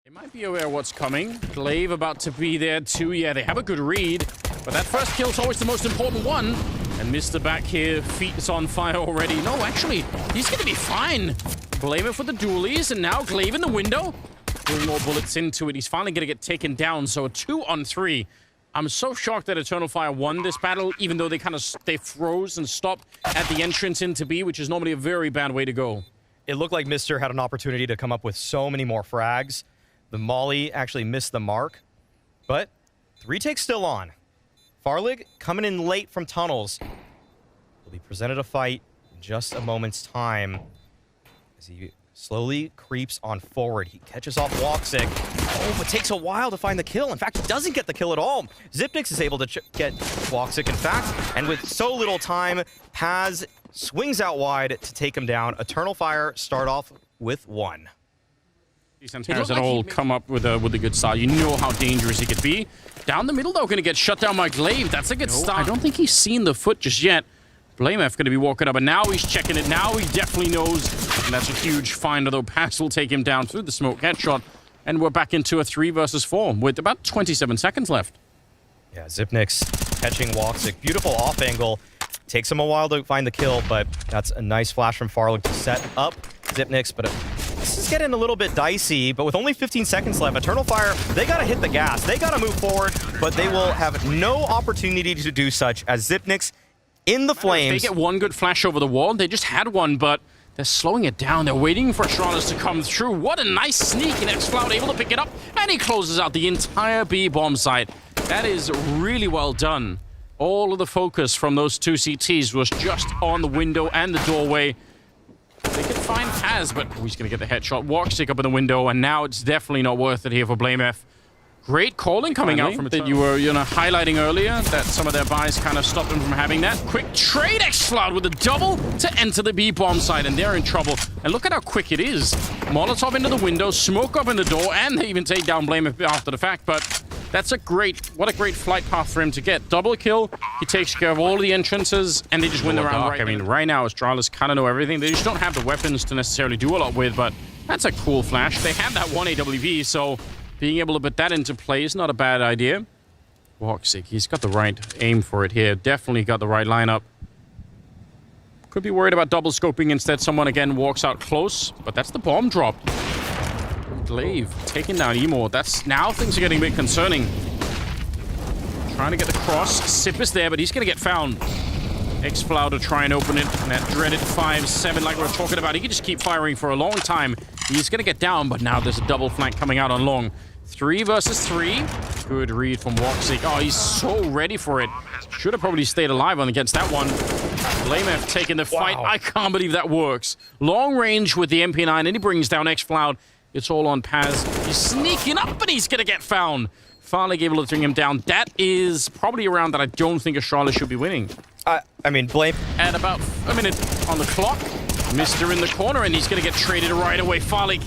They might be aware of what's coming. Glaive about to be there too. Yeah, they have a good read. But that first kill's always the most important one. And Mr. back here, feet is on fire already. No, actually, he's going to be fine. Blame it for the dualies. And now Glaive in the window. Putting more bullets into it. He's finally going to get taken down. So a 2-on-3. I'm so shocked that Eternal Fire won this battle, even though they froze and stopped at the entrance into B, which is normally a very bad way to go. It looked like Mr. had an opportunity to come up with so many more frags. The molly actually missed the mark, but 3 takes still on. Farlig coming in late from tunnels. Will be presented a fight in just a moment's time as he slowly creeps on forward. He catches off Woxic. Oh, but takes a while to find the kill. In fact, he doesn't get the kill at all. Zipnix is able to get Woxic, in fact, and with so little time, Paz swings out wide to take him down. Eternal Fire start off with 1. These Antares at all come up with a good start. You know how dangerous he could be. Down the middle, though, going to get shut down by Glaive. That's a good start. I don't think he's seen the foot just yet. Blamef going to be walking up, and now he's checking it. Now he definitely knows, and that's a huge find, although Pass will take him down through the smoke headshot, and we're back into a 3 versus 4 with about 27 seconds left. Yeah, Zipnix catching Woxic. Beautiful off angle. Takes him a while to find the kill, but that's a nice flash from Farlig to set up Zipnix, but this is getting a little bit dicey, but with only 15 seconds left, Eternal Fire, they gotta hit the gas. They gotta move forward, but they will have no opportunity to do such as Zipnix in the flames. They get one good flash over the wall. They just had one, but they're slowing it down. They're waiting for Astralis to come through. What a nice sneak, and xCloud able to pick it up, and he closes out the entire B bomb site. That is really well done. All of the focus from those 2 CTs was just on the window and the doorway. They could find Paz, but he's going to get the headshot. Woxic up in the window, and now it's definitely not worth it here for Blamef. Great calling coming out from it that you were highlighting earlier, that some of their buys kind of stopped them from having that. Quick trade, xCloud with a double to enter the B bomb site, and they're in trouble. And look at how quick it is. Molotov into the window, smoke up in the door, and they even take down Blamef after the fact, but that's what a great flight path for him to get. Double kill, he takes care of all the entrances, and they just win the round right. I mean, right now, Astralis kind of know everything. They just don't have the weapons to necessarily do a lot with, but that's a cool flash. They have that 1 AWP, so being able to put that into play is not a bad idea. Woxic, he's got the right aim for it here. Definitely got the right lineup. Could be worried about double scoping. Instead, someone again walks out close, but that's the bomb drop. Glaive taking down Emo. Now things are getting a bit concerning. Trying to get the cross. Sip is there, but he's going to get found. xCloud to try and open it. And that dreaded 5-7 like we were talking about. He can just keep firing for a long time. He's going to get down, but now there's a double flank coming out on long. 3 versus 3. Good read from Woxic. Oh, he's so ready for it. Should have probably stayed alive on against that one. Blamef taking the fight. Wow. I can't believe that works. Long range with the MP9, and he brings down xCloud. It's all on Paz. He's sneaking up, but he's going to get found. Farlig able to bring him down. That is probably a round that I don't think Astralis should be winning. I mean, Blame. At about a minute on the clock. Mr. in the corner, and he's going to get traded right away. Farlig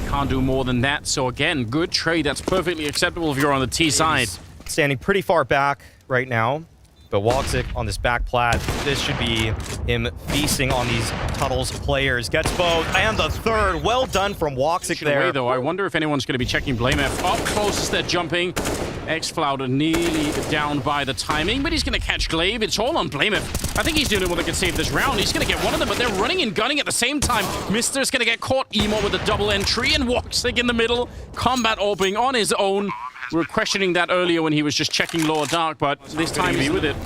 can't do more than that. So again, good trade. That's perfectly acceptable if you're on the T side. Standing pretty far back right now. But Woxic on this back plat, this should be him feasting on these tunnels players. Gets both, and the third. Well done from Woxic there. Away, though. I wonder if anyone's going to be checking Blamef. Up close as they're jumping. xCloud nearly down by the timing, but he's going to catch Glaive. It's all on Blamef. I think he's the only one that can save this round. He's going to get one of them, but they're running and gunning at the same time. Mister's going to get caught. Emo with a double entry, and Woxic in the middle. Combat opening on his own. We were questioning that earlier when he was just checking lower dark, but this time he's with it.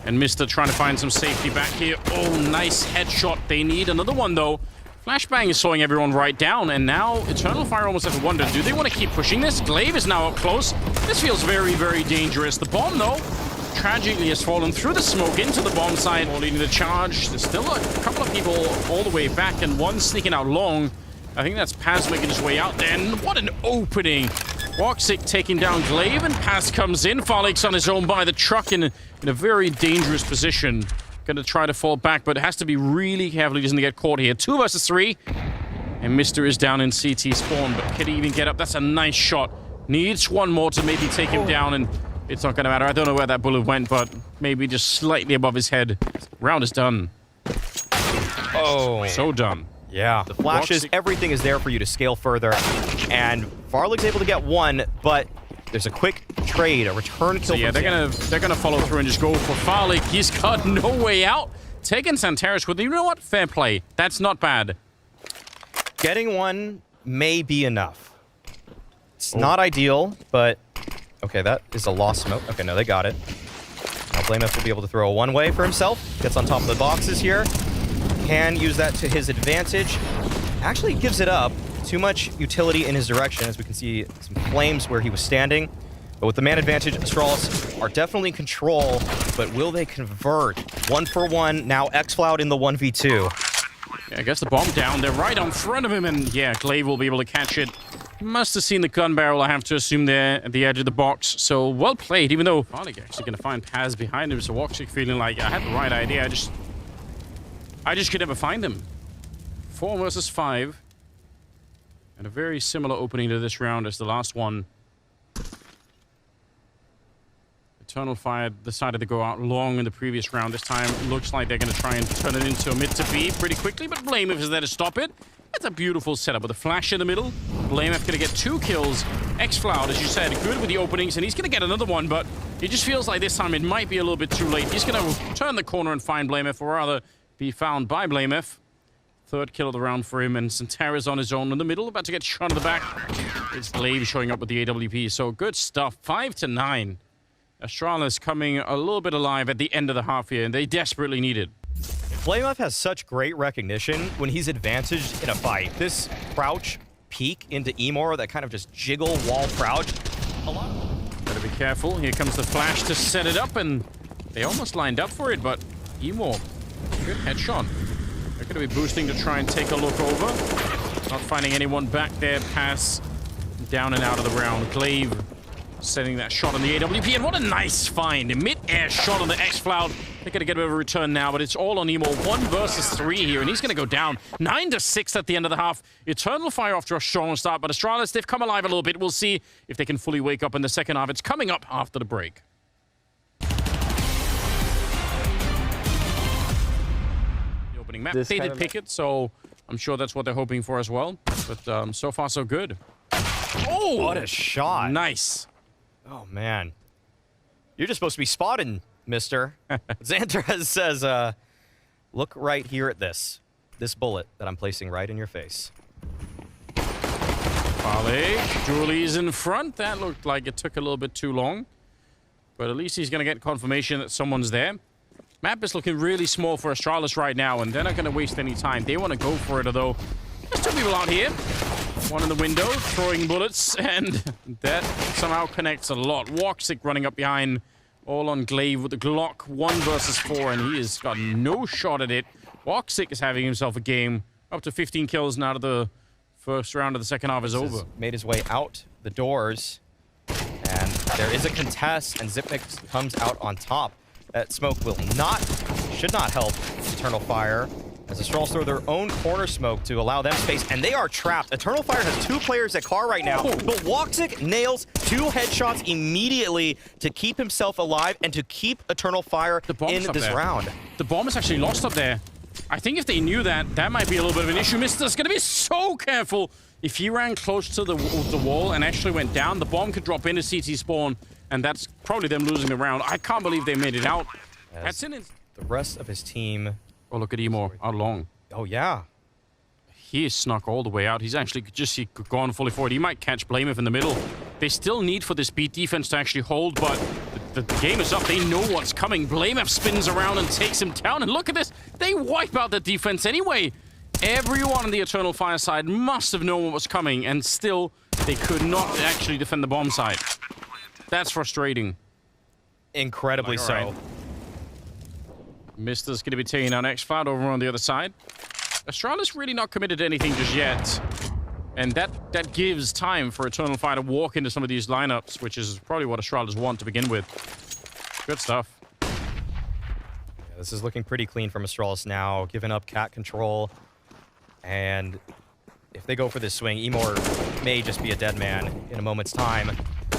And Mr. trying to find some safety back here. Oh, nice headshot. They need another one, though. Flashbang is slowing everyone right down, and now Eternal Fire almost have to wonder, do they want to keep pushing this? Glaive is now up close. This feels very, very dangerous. The bomb, though, tragically has fallen through the smoke into the bomb site, leading the charge. There's still a couple of people all the way back, and one sneaking out long. I think that's Paz making his way out there, and what an opening. Woxic taking down Glaive, and Paz comes in. Farlig's on his own by the truck in a very dangerous position. Going to try to fall back, but it has to be really careful he doesn't get caught here. 2 versus 3. And Mr. is down in CT spawn, but can he even get up? That's a nice shot. Needs one more to maybe take him down, and it's not going to matter. I don't know where that bullet went, but maybe just slightly above his head. Round is done. Oh. So done. Yeah, the flashes, everything is there for you to scale further. And Farlig's able to get one, but there's a quick trade, a return kill. So yeah, they're gonna follow through and just go for Farlig. He's got no way out. Taking Santeris with him. You know what? Fair play. That's not bad. Getting one may be enough. It's not ideal, but okay, that is a lost smoke. Okay, no, they got it. Now Blamef will be able to throw a one-way for himself. Gets on top of the boxes here. Can use that to his advantage. Actually gives it up. Too much utility in his direction, as we can see some flames where he was standing. But with the man advantage, Astralis are definitely in control, but will they convert? 1-for-1, now xFloud in the 1v2. Yeah, I guess the bomb down. They're right on front of him, and yeah, Glaive will be able to catch it. Must have seen the gun barrel, I have to assume, there at the edge of the box. So, well played, even though Farlig actually going to find Paz behind him. So, Woxic feeling like I had the right idea. I just could never find him. 4 versus 5. And a very similar opening to this round as the last one. Eternal Fire decided to go out long in the previous round. This time, looks like they're going to try and turn it into a mid to B pretty quickly, but Blamef is there to stop it. That's a beautiful setup with a flash in the middle. Blamef going to get 2 kills. xFloud, as you said, good with the openings, and he's going to get another one, but it just feels like this time it might be a little bit too late. He's going to turn the corner and find Blamef, or rather, be found by Blamef. 3rd kill of the round for him, and Santeris on his own in the middle, about to get shot in the back. It's Glaive showing up with the AWP, so good stuff. 5-9. Astralis coming a little bit alive at the end of the half here, and they desperately need it. Blamef has such great recognition when he's advantaged in a fight. This crouch peek into Emor, that kind of just jiggle wall crouch. Better be careful. Here comes the flash to set it up, and they almost lined up for it, but Emor, good headshot. They're going to be boosting to try and take a look over. Not finding anyone back there. Pass down and out of the round. Glaive setting that shot on the AWP, and what a nice find. A mid-air shot on the xFloud. They're going to get a bit of a return now, but it's all on Emor. 1 versus 3 here, and he's going to go down. 9-6 at the end of the half. Eternal Fire after a strong start, but Astralis, they've come alive a little bit. We'll see if they can fully wake up in the second half. It's coming up after the break. The opening map. They did pick it, so I'm sure that's what they're hoping for as well. But so far, so good. Oh, what a shot. Nice. Oh, man. You're just supposed to be spotting, mister. Xantares says, look right here at this. This bullet that I'm placing right in your face. Farlig, Julie's in front. That looked like it took a little bit too long. But at least he's going to get confirmation that someone's there. Map is looking really small for Astralis right now, and they're not going to waste any time. They want to go for it, although there's 2 people out here. One in the window, throwing bullets, and that somehow connects a lot. Woxic running up behind, all on Glaive with the Glock. 1 versus 4, and he has got no shot at it. Woxic is having himself a game. Up to 15 kills now. The first round of the second half is over. Made his way out the doors, and there is a contest, and Zipnik comes out on top. That smoke should not help Eternal Fire, as the Astralis throw their own corner smoke to allow them space, and they are trapped. Eternal Fire has 2 players at car right now, but Woxic nails 2 headshots immediately to keep himself alive and to keep Eternal Fire in this round. The bomb is actually lost up there. I think if they knew that, that might be a little bit of an issue. Mister's going to be so careful. If he ran close to the wall and actually went down, the bomb could drop into CT spawn, and that's probably them losing the round. I can't believe they made it out. That's in it. The rest of his team... Oh, look at Emor, out long. Oh, yeah. He is snuck all the way out. He's actually just gone fully forward. He might catch Blamef in the middle. They still need for this beat defense to actually hold, but the game is up. They know what's coming. Blamef spins around and takes him down. And look at this. They wipe out the defense anyway. Everyone on the Eternal Fire side must have known what was coming, and still, they could not actually defend the bomb side. That's frustrating. Incredibly so. Right. Mister's going to be taking out xFloud over on the other side. Astralis really not committed to anything just yet. And that gives time for Eternal Fire to walk into some of these lineups, which is probably what Astralis want to begin with. Good stuff. Yeah, this is looking pretty clean from Astralis now, giving up cat control. And if they go for this swing, Emor may just be a dead man in a moment's time.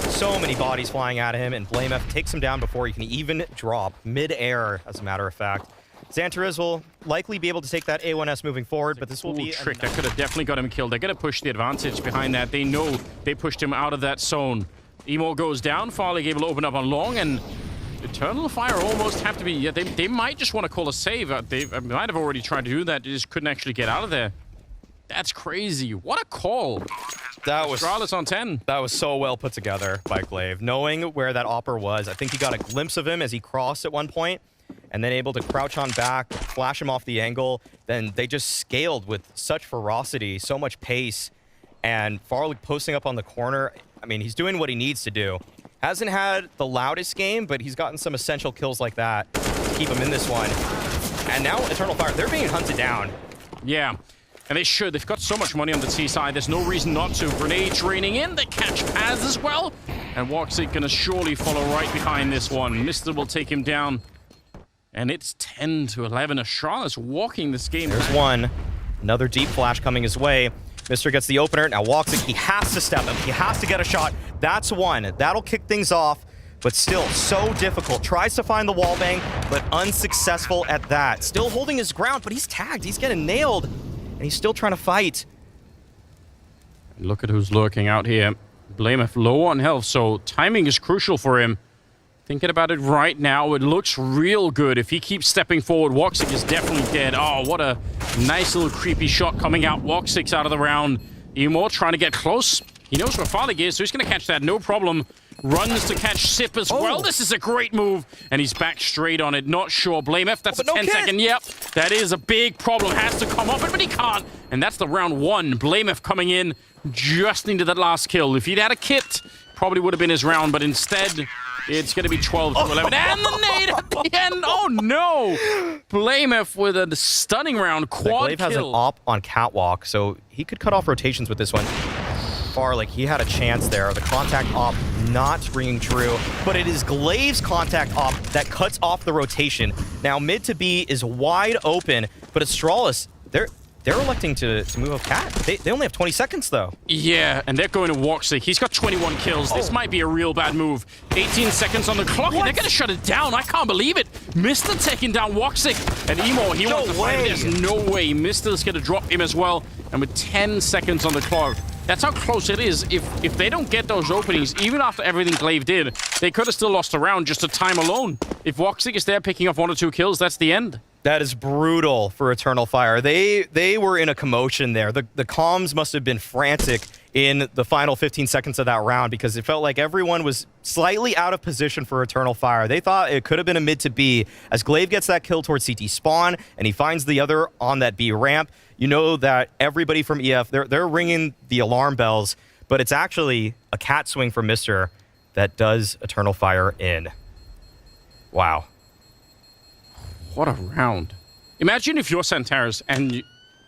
So many bodies flying at him, and Blamef takes him down before he can even drop mid-air, as a matter of fact. Xantares will likely be able to take that A1S moving forward, but this will be trick that could have definitely got him killed. They're going to push the advantage behind that. They know they pushed him out of that zone. Emo goes down. Farlig able to open up on long, and Eternal Fire almost have to be... Yeah, they might just want to call a save. They might have already tried to do that. They just couldn't actually get out of there. That's crazy. What a call. That was... Astralis on 10. That was so well put together by Glaive. Knowing where that Opper was, I think he got a glimpse of him as he crossed at one point, and then able to crouch on back, flash him off the angle. Then they just scaled with such ferocity, so much pace, and Farlig posting up on the corner. I mean, he's doing what he needs to do. Hasn't had the loudest game, but he's gotten some essential kills like that to keep him in this one. And now Eternal Fire, they're being hunted down. Yeah. And they should. They've got so much money on the T side. There's no reason not to. Grenades raining in. They catch Paz as well. And Woxic gonna surely follow right behind this one. Mr. will take him down. And it's 10-11. Astralis walking this game. There's one. Another deep flash coming his way. Mr. gets the opener. Now Woxic, he has to step up. He has to get a shot. That's one. That'll kick things off. But still, so difficult. Tries to find the wallbang, but unsuccessful at that. Still holding his ground, but he's tagged. He's getting nailed. And he's still trying to fight. Look at who's lurking out here. Blameth low on health, so timing is crucial for him. Thinking about it right now, it looks real good. If he keeps stepping forward, Woxic is definitely dead. Oh, what a nice little creepy shot coming out. Woxic's out of the round. Emo trying to get close. He knows where Farlig is, so he's going to catch that, no problem. Runs to catch Sip as well. This is a great move. And he's back straight on it. Not sure. Blameth, that's a 10-second. Yep, that is a big problem. Has to come up, but he can't. And that's the round one. Blameth coming in just into that last kill. If he'd had a kit, probably would have been his round, but instead, it's going to be 12-11. And the nade at the end. Oh, no. Blameth with a stunning round. Quad Glaive kill. has an op on Catwalk, so he could cut off rotations with this one. Farlig, he had a chance there. The contact op not ringing true, but it is Glaive's contact op that cuts off the rotation. Now, mid to B is wide open, but Astralis, they're electing to move up Cat. They only have 20 seconds, though. Yeah, and they're going to Woxic. He's got 21 kills. This might be a real bad move. 18 seconds on the clock, and they're going to shut it down. I can't believe it. Mr. taking down Woxic. And Emo, he wants to fight. There's no way. Mr's going to drop him as well. And with 10 seconds on the clock, that's how close it is. If they don't get those openings, even after everything Glaive did, they could have still lost a round just to time alone. If Woxic is there picking up 1 or 2 kills, that's the end. That is brutal for Eternal Fire. They were in a commotion there. The comms must have been frantic in the final 15 seconds of that round because it felt like everyone was slightly out of position for Eternal Fire. They thought it could have been a mid to B. As Glaive gets that kill towards CT spawn and he finds the other on that B ramp, you know that everybody from EF, they're ringing the alarm bells, but it's actually a cat swing from Mr. that does Eternal Fire in. Wow. What a round. Imagine if you're Xantares and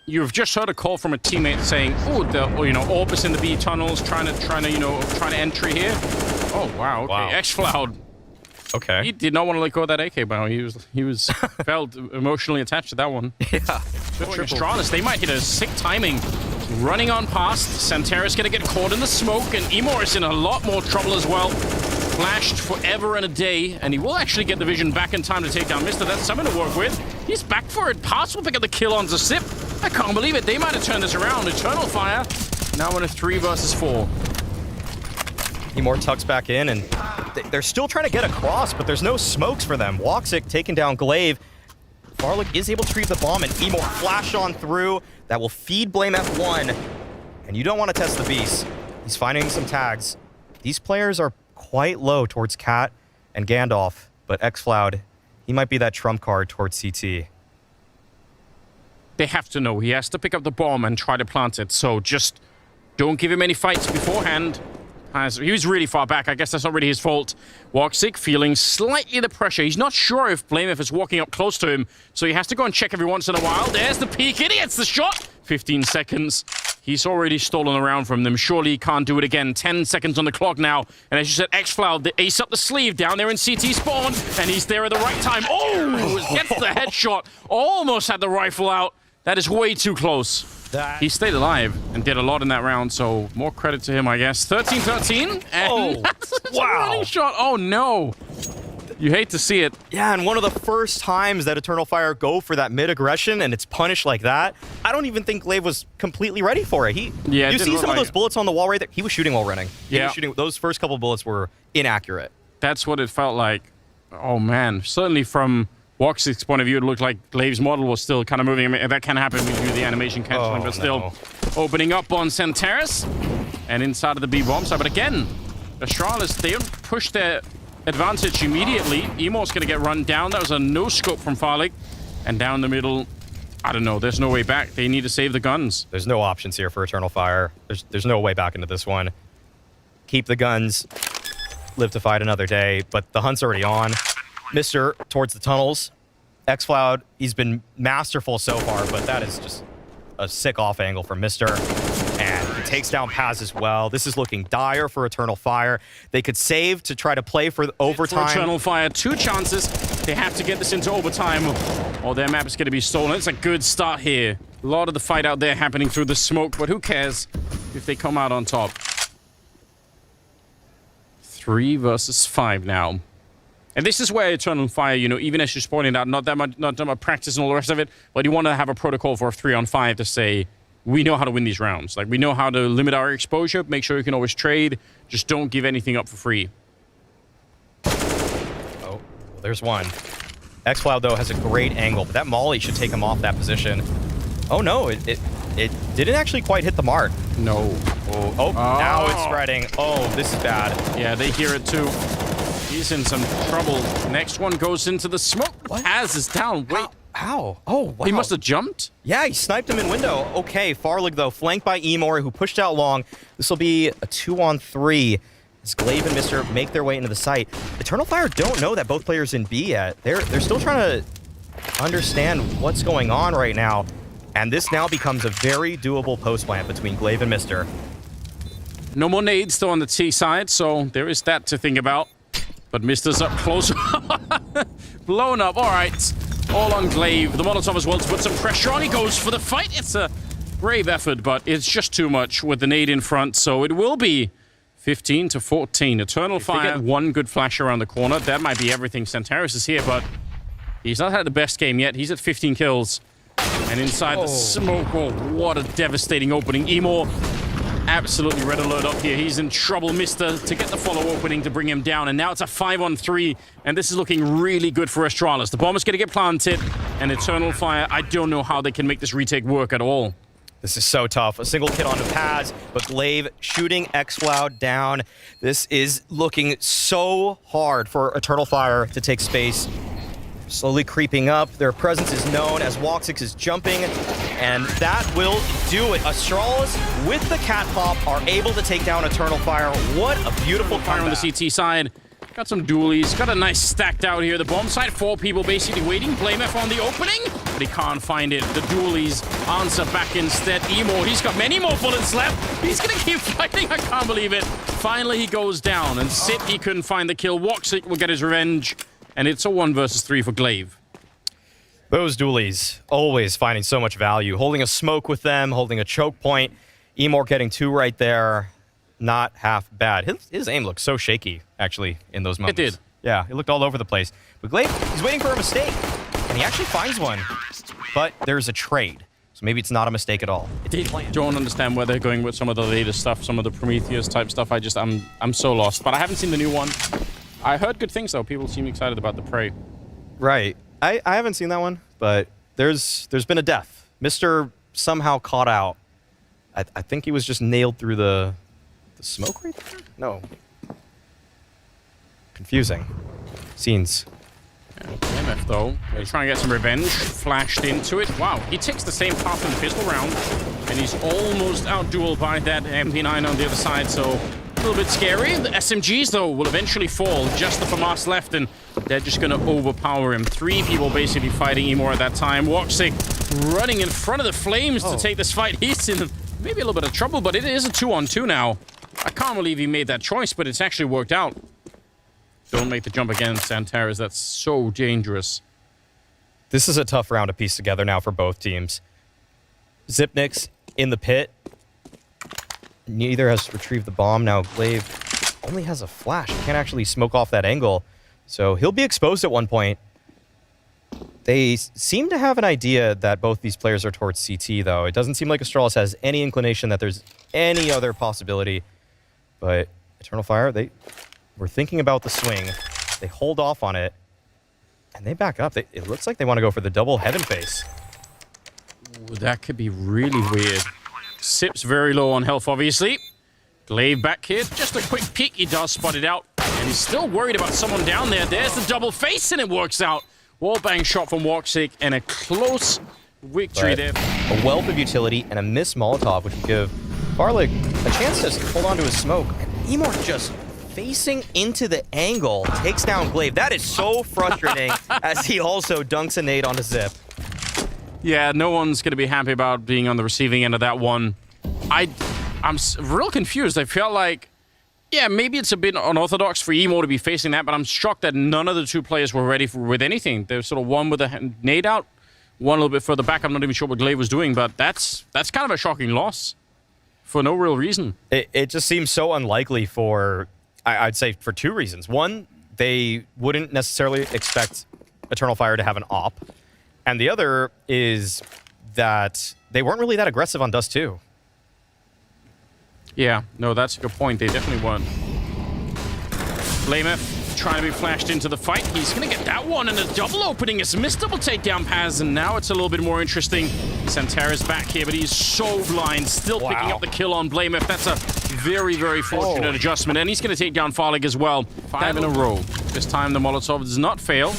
you've just heard a call from a teammate saying, oh, Orbis in the B tunnels, trying to entry here. Oh, wow. Okay. Wow. X-Cloud. Okay. He did not want to let go of that AK bow. He was felt emotionally attached to that one. Yeah. Astralis, they might hit a sick timing. Running on past. Xantares gonna get caught in the smoke, and Emor is in a lot more trouble as well. Flashed forever and a day, and he will actually get the vision back in time to take down Mr. That's someone to work with. He's back for it. Pass will pick up the kill on Sip. I can't believe it. They might have turned this around. Eternal Fire now in a 3 versus 4. Emor tucks back in, and they're still trying to get across, but there's no smokes for them. Woxic taking down Glaive. Farlig is able to retrieve the bomb, and Emor flash on through. That will feed Blame F1. And you don't want to test the beast. He's finding some tags. These players are quite low towards Cat and Gandalf, but Xcloud, he might be that trump card towards CT. They have to know. He has to pick up the bomb and try to plant it, so just don't give him any fights beforehand. He was really far back. I guess that's not really his fault. Woxic feeling slightly the pressure. He's not sure if Blameth is walking up close to him, so he has to go and check every once in a while. There's the peek, and he gets the shot. 15 seconds. He's already stolen a round from them. Surely he can't do it again. 10 seconds on the clock now. And as you said, Xcloud, the ace up the sleeve down there in CT spawn, and he's there at the right time. Oh, gets the headshot. Almost had the rifle out. That is way too close. He stayed alive and did a lot in that round, so more credit to him, I guess. 13-13, and that's a running shot. Oh, no. You hate to see it. Yeah, and one of the first times that Eternal Fire go for that mid-aggression and it's punished like that, I don't even think Glaive was completely ready for it. You see some of those bullets on the wall right there? He was shooting while running. Yeah. Those first couple bullets were inaccurate. That's what it felt like. Oh, man. Certainly from Woxic's point of view, it looked like Glaive's model was still kind of moving. I mean, that can happen when you do the animation canceling, but still opening up on Santeris and inside of the B bomb side. But again, Astralis, they don't push their advantage immediately. Emo's going to get run down. That was a no-scope from Farlig. And down the middle, I don't know. There's no way back. They need to save the guns. There's no options here for Eternal Fire. There's no way back into this one. Keep the guns. Live to fight another day. But the hunt's already on. Mister towards the tunnels. xCloud, he's been masterful so far, but that is just a sick off angle from Mister. And he takes down Paz as well. This is looking dire for Eternal Fire. They could save to try to play for overtime. For Eternal Fire, 2 chances. They have to get this into overtime, or their map is going to be stolen. It's a good start here. A lot of the fight out there happening through the smoke, but who cares if they come out on top? 3 versus 5 now. And this is where Eternal Fire, you know, even as you're pointing out, not that much practice and all the rest of it, but you want to have a protocol for a 3-on-5 to say, we know how to win these rounds. Like, we know how to limit our exposure, make sure you can always trade, just don't give anything up for free. Oh, there's one. xCloud, though, has a great angle, but that molly should take him off that position. Oh, no, it didn't actually quite hit the mark. No. Oh, now it's spreading. Oh, this is bad. Yeah, they hear it, too. He's in some trouble. Next one goes into the smoke. Paz is down. Wait. How? Oh, wow. He must have jumped? Yeah, he sniped him in window. Okay, Farlig, though, flanked by Emor, who pushed out long. This will be a 2-on-3 as Glaive and Mister make their way into the site. Eternal Fire don't know that both players in B yet. They're still trying to understand what's going on right now. And this now becomes a very doable post plant between Glaive and Mister. No more nades, though, on the T side, so there is that to think about. But Mister's up close. Blown up. All right. All on Glaive. The Molotov as well to put some pressure on. He goes for the fight. It's a brave effort, but it's just too much with the nade in front. So it will be 15-14. Eternal Fire, get one good flash around the corner. That might be everything. Santeris is here, but he's not had the best game yet. He's at 15 kills. And inside the smoke, oh, what a devastating opening. Emo, absolutely red alert up here. He's in trouble. Mister to get the follow opening to bring him down. And now it's a 5-on-3. And this is looking really good for Astralis. The bomb is going to get planted. And Eternal Fire, I don't know how they can make this retake work at all. This is so tough. A single hit onto Paz, but Glaive shooting xCloud down. This is looking so hard for Eternal Fire to take space. Slowly creeping up. Their presence is known as Woxix is jumping, and that will do it. Astralis with the cat pop are able to take down Eternal Fire. What a beautiful fire on the CT side. Got some dualies. Got a nice stacked out here. The bomb side, 4 people basically waiting. Blamef on the opening, but he can't find it. The dualies answer back instead. Emo, he's got many more bullets left. He's gonna keep fighting. I can't believe it. Finally, he goes down, and Sit, he couldn't find the kill. Woxic will get his revenge. And it's a 1 versus 3 for Glaive. Those dualies, always finding so much value. Holding a smoke with them, holding a choke point. Emor getting 2 right there. Not half bad. His aim looked so shaky, actually, in those moments. It did. Yeah, it looked all over the place. But Glaive, he's waiting for a mistake. And he actually finds one. But there's a trade. So maybe it's not a mistake at all. I don't understand where they're going with some of the latest stuff, some of the Prometheus type stuff. I'm so lost. But I haven't seen the new one. I heard good things, though. People seem excited about the Prey. Right. I haven't seen that one, but there's been a death. Mister somehow caught out. I think he was just nailed through the smoke right there? No. Confusing. Scenes. MF, though, he's trying to get some revenge. Flashed into it. Wow, he takes the same path in the pistol round, and he's almost out-dueled by that MP9 on the other side, so a little bit scary. The SMGs, though, will eventually fall. Just the FAMAS left, and they're just going to overpower him. 3 people basically fighting Emor at that time. Woxic running in front of the flames to take this fight. He's in maybe a little bit of trouble, but it is a 2-on-2 now. I can't believe he made that choice, but it's actually worked out. Don't make the jump again, Santeris. That's so dangerous. This is a tough round to piece together now for both teams. Zipnik's in the pit. Neither has retrieved the bomb. Now Glaive only has a flash. He can't actually smoke off that angle. So he'll be exposed at one point. They seem to have an idea that both these players are towards CT, though. It doesn't seem like Astralis has any inclination that there's any other possibility. But Eternal Fire, they were thinking about the swing. They hold off on it, and they back up. It looks like they want to go for the double heaven face. Ooh, that could be really weird. Sip's very low on health, obviously. Glaive back here. Just a quick peek. He does spot it out. And he's still worried about someone down there. There's the double face, and it works out. Wallbang shot from Woxic, and a close victory there. A wealth of utility and a missed Molotov, which would give Farlig a chance to hold on to his smoke. And Emor just facing into the angle takes down Glaive. That is so frustrating as he also dunks a nade onto Zip. Yeah, no one's going to be happy about being on the receiving end of that one. I'm real confused. I feel like, yeah, maybe it's a bit unorthodox for Emo to be facing that, but I'm shocked that none of the two players were ready with anything. There's sort of one with a nade out, one a little bit further back. I'm not even sure what Glaive was doing, but that's kind of a shocking loss for no real reason. It just seems so unlikely for, I'd say, for two reasons. One, they wouldn't necessarily expect Eternal Fire to have an op. And the other is that they weren't really that aggressive on Dust 2. Yeah, no, that's a good point. They definitely weren't. Blameth trying to be flashed into the fight. He's going to get that one, and a double opening. It's missed double takedown Paz, and now it's a little bit more interesting. Santara's back here, but he's so blind. Still picking up the kill on Blameth. That's a very, very fortunate adjustment, and he's going to take down Farlig as well. 5 in a row. This time the Molotov does not fail.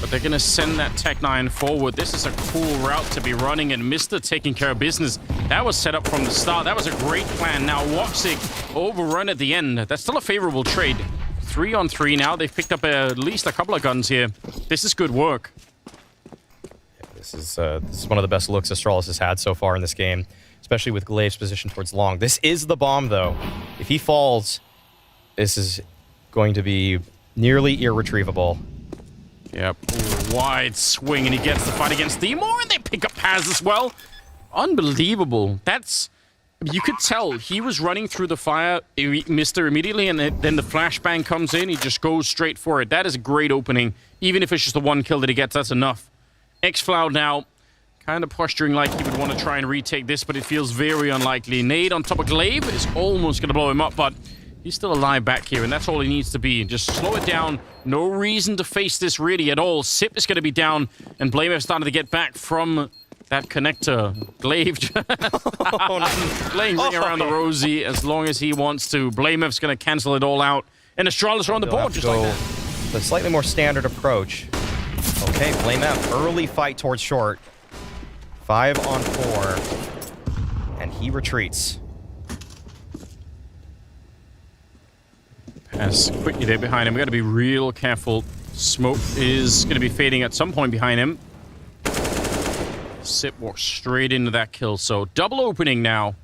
But they're going to send that Tech-9 forward. This is a cool route to be running, and Mr. taking care of business. That was set up from the start. That was a great plan. Now, Woxic overrun at the end. That's still a favorable trade. 3 on 3 now. They've picked up at least a couple of guns here. This is good work. Yeah, this is one of the best looks Astralis has had so far in this game, especially with Glaive's position towards long. This is the bomb, though. If he falls, this is going to be nearly irretrievable. Yep. Ooh, wide swing, and he gets the fight against Demor, and they pick up Paz as well. Unbelievable. That's... You could tell he was running through the fire, Mr. immediately, and then the flashbang comes in. He just goes straight for it. That is a great opening. Even if it's just the one kill that he gets, that's enough. xFloud now kind of posturing like he would want to try and retake this, but it feels very unlikely. Nade on top of Glaive is almost going to blow him up, but he's still alive back here, and that's all he needs to be. Just slow it down. No reason to face this really at all. Sip is going to be down, and Blameth starting to get back from that connector. Glaive playing ring around the rosy as long as he wants to. Blameth's going to cancel it all out, and Astralis are on the board just like that. The slightly more standard approach. Okay, Blameth, early fight towards short. 5 on 4, and he retreats. Pass quickly there behind him. We got to be real careful. Smoke is going to be fading at some point behind him. Sip walks straight into that kill. So double opening now.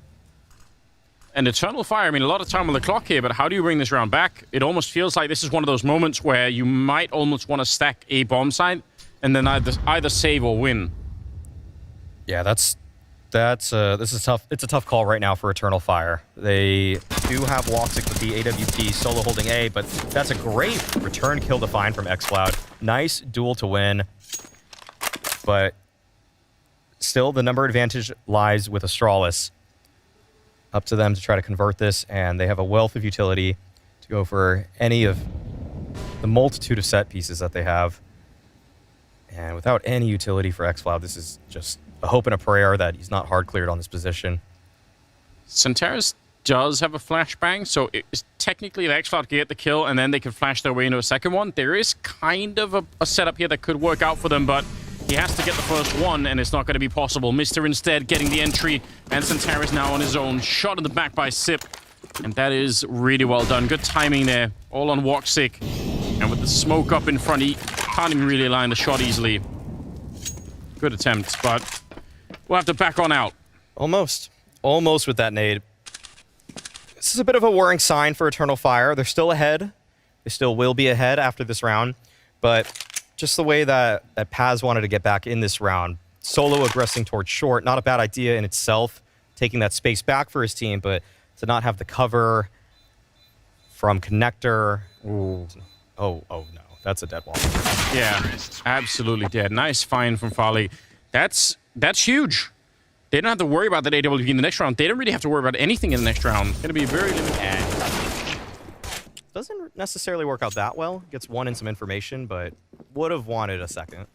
And Eternal Fire, I mean, a lot of time on the clock here, but how do you bring this round back? It almost feels like this is one of those moments where you might almost want to stack a bomb site and then either save or win. Yeah, this is tough. It's a tough call right now for Eternal Fire. They do have Woxic with the AWP solo holding A, but that's a great return kill to find from xFloud. Nice duel to win, but still the number advantage lies with Astralis. Up to them to try to convert this, and they have a wealth of utility to go for any of the multitude of set pieces that they have. And without any utility for xFloud, this is just a hope and a prayer that he's not hard cleared on this position. Santaris does have a flashbang, so it's technically the xFloud can get the kill, and then they can flash their way into a second one. There is kind of a setup here that could work out for them, but he has to get the first one, and it's not going to be possible. Mr. instead getting the entry, and Santaris now on his own. Shot in the back by Sip, and that is really well done. Good timing there, all on Woxic. And with the smoke up in front, he can't even really line the shot easily. Good attempt, but we'll have to back on out. Almost with that nade. This is a bit of a worrying sign for Eternal Fire. They're still ahead. They still will be ahead after this round, but just the way that Paz wanted to get back in this round, solo aggressing towards short, not a bad idea in itself, taking that space back for his team, but to not have the cover from connector. Ooh. Oh no. that's a dead wall. Yeah, absolutely dead. Nice find from Farley. That's huge. They don't have to worry about that AWP in the next round. They don't really have to worry about anything in the next round. Going to be very limited. And doesn't necessarily work out that well. Gets one in some information, but would have wanted a second.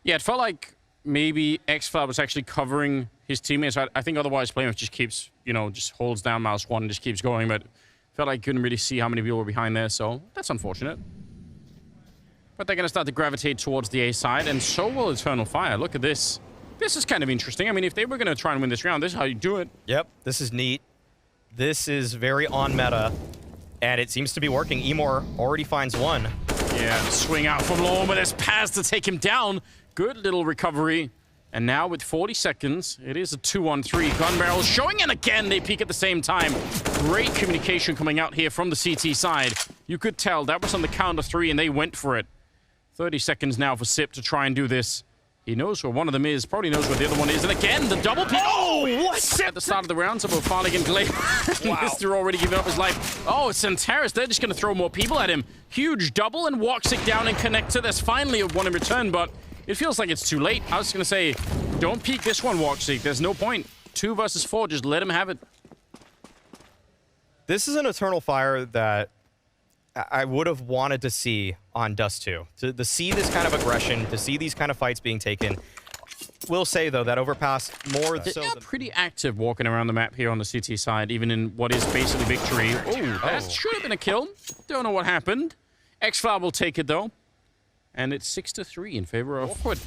Yeah, it felt like maybe xFloud was actually covering his teammates. I think otherwise blameoff just keeps, you know, just holds down mouse one and just keeps going, but felt like couldn't really see how many people were behind there, so that's unfortunate. But they're going to start to gravitate towards the A side, and so will Eternal Fire. Look at this. This is kind of interesting. I mean, if they were going to try and win this round, this is how you do it. Yep, this is neat. This is very on meta, and it seems to be working. Emor already finds one. Yeah, swing out from low, but there's Paz to take him down. Good little recovery. And now with 40 seconds, it is a 2-on-3. Gun barrels showing, and again, they peek at the same time. Great communication coming out here from the CT side. You could tell that was on the count of 3, and they went for it. 30 seconds now for Sip to try and do this. He knows where one of them is, probably knows where the other one is. And again, the double peek. Oh, what? At the start of the round, so both Farley and Glaive. Wow. Mr. already giving up his life. Oh, it's Centeris. They're just going to throw more people at him. Huge double, and walks it down and connector. There's finally a one in return, but it feels like it's too late. I was going to say, don't peek this one, Walkseek. There's no point. 2 versus 4, just let him have it. This is an Eternal Fire that I would have wanted to see on Dust 2. To see this kind of aggression, to see these kind of fights being taken. Will say, though, that Overpass more so yeah, pretty active walking around the map here on the CT side, even in what is basically victory. Oh, that should have been a kill. Don't know what happened. xFloud will take it, though. And it's 6-3 in favor of Awkward.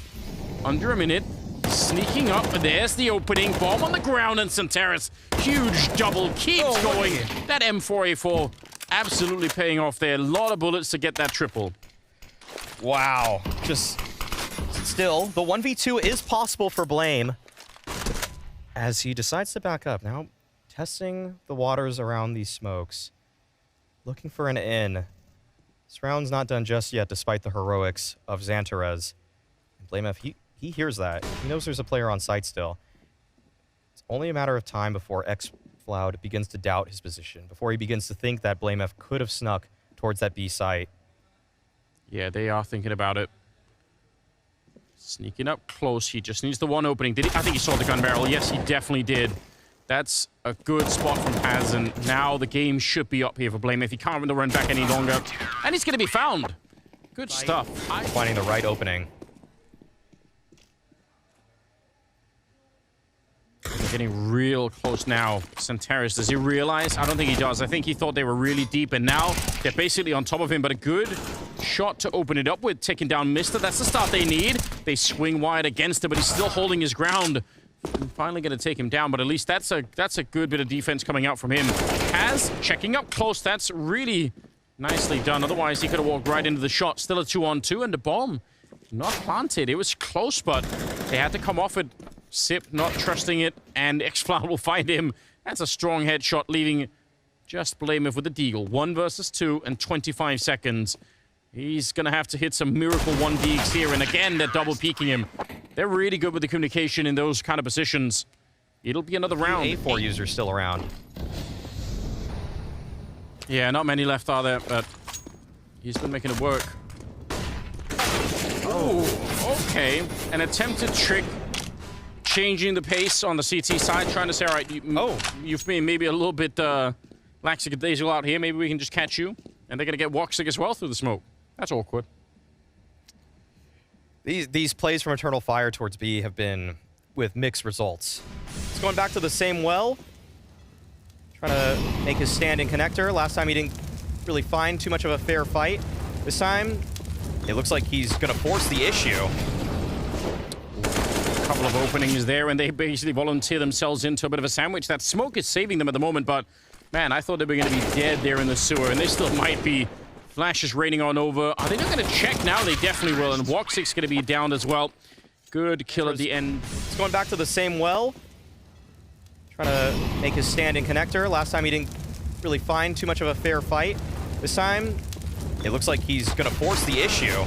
Under a minute. Sneaking up, but there's the opening. Bomb on the ground, and Centeris. Huge double keeps going. That M4A4 absolutely paying off there. A lot of bullets to get that triple. Wow. Just still, the 1v2 is possible for Blame as he decides to back up. Now, testing the waters around these smokes. Looking for an in. This round's not done just yet, despite the heroics of Xantarez. And BlameF, he hears that. He knows there's a player on site still. It's only a matter of time before xFloud begins to doubt his position, before he begins to think that BlameF could have snuck towards that B site. Yeah, they are thinking about it. Sneaking up close. He just needs the one opening. Did he? I think he saw the gun barrel. Yes, he definitely did. That's a good spot from Paz, and now the game should be up here for BlameF. He can't win the run back any longer. And he's going to be found. Good stuff. Finding the right opening. They're getting real close now. Centeris, does he realize? I don't think he does. I think he thought they were really deep, and now they're basically on top of him, but a good shot to open it up with, taking down Mister. That's the start they need. They swing wide against him, but he's still holding his ground. Finally going to take him down, but at least that's a good bit of defense coming out from him. Kaz checking up close. That's really nicely done. Otherwise, he could have walked right into the shot. Still a 2-on-2, and the bomb not planted. It was close, but they had to come off it. Sip not trusting it, and xFloud will find him. That's a strong headshot, leaving just BlameF with the deagle. 1 versus 2 and 25 seconds. He's going to have to hit some miracle 1Ds here, and again, they're double peeking him. They're really good with the communication in those kind of positions. It'll be another round. A4 users still around. Yeah, not many left are there, but he's been making it work. Oh, okay. An attempted trick. Changing the pace on the CT side, trying to say, all right, you've been maybe a little bit lackadaisical out here. Maybe we can just catch you. And they're going to get Walksick as well through the smoke. That's awkward. These plays from Eternal Fire towards B have been with mixed results. It's going back to the same well. Trying to make his stand in connector. Last time he didn't really find too much of a fair fight. This time, it looks like he's going to force the issue. Couple of openings there, and they basically volunteer themselves into a bit of a sandwich. That smoke is saving them at the moment, but man, I thought they were going to be dead there in the sewer, and they still might be. Flash is raining on over. Are they not going to check now? They definitely will, and Walksick's going to be down as well. Good kill at the end. It's going back to the same well. Trying to make his stand in connector. Last time he didn't really find too much of a fair fight. This time, it looks like he's going to force the issue.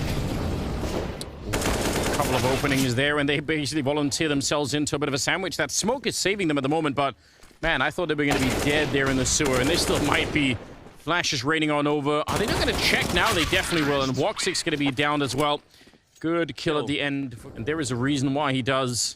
Couple of openings there, and they basically volunteer themselves into a bit of a sandwich. That smoke is saving them at the moment, but man, I thought they were going to be dead there in the sewer, and they still might be. Flash is raining on over. Are they not going to check now? They definitely will. And Woxic's going to be downed as well. Good kill at the end. And there is a reason why he does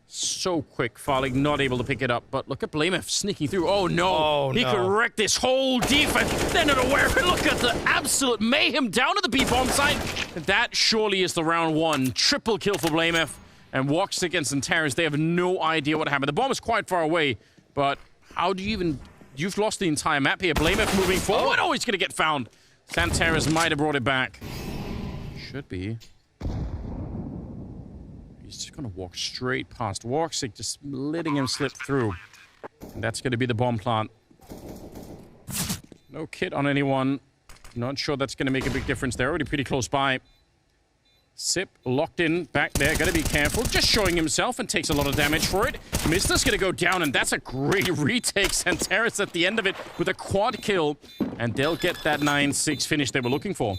so quick. farlig not able to pick it up. But look at Blamef sneaking through. Oh, no. He could wreck this whole defense. They're not aware of it. Look at the absolute mayhem down at the B-bomb site. That surely is the round one. Triple kill for Blamef. And Woxic and Santaris, they have no idea what happened. The bomb is quite far away. But how do you even... You've lost the entire map here. Blamef moving forward. Oh, he's going to get found. Santaris might have brought it back. Should be. He's just going to walk straight past Woxic, just letting him slip through. And that's going to be the bomb plant. No kit on anyone. Not sure that's going to make a big difference. They're already pretty close by. Sip locked in back there. Got to be careful. Just showing himself and takes a lot of damage for it. Mister's going to go down, and that's a great retake. Santaris at the end of it with a quad kill. And they'll get that 9-6 finish they were looking for.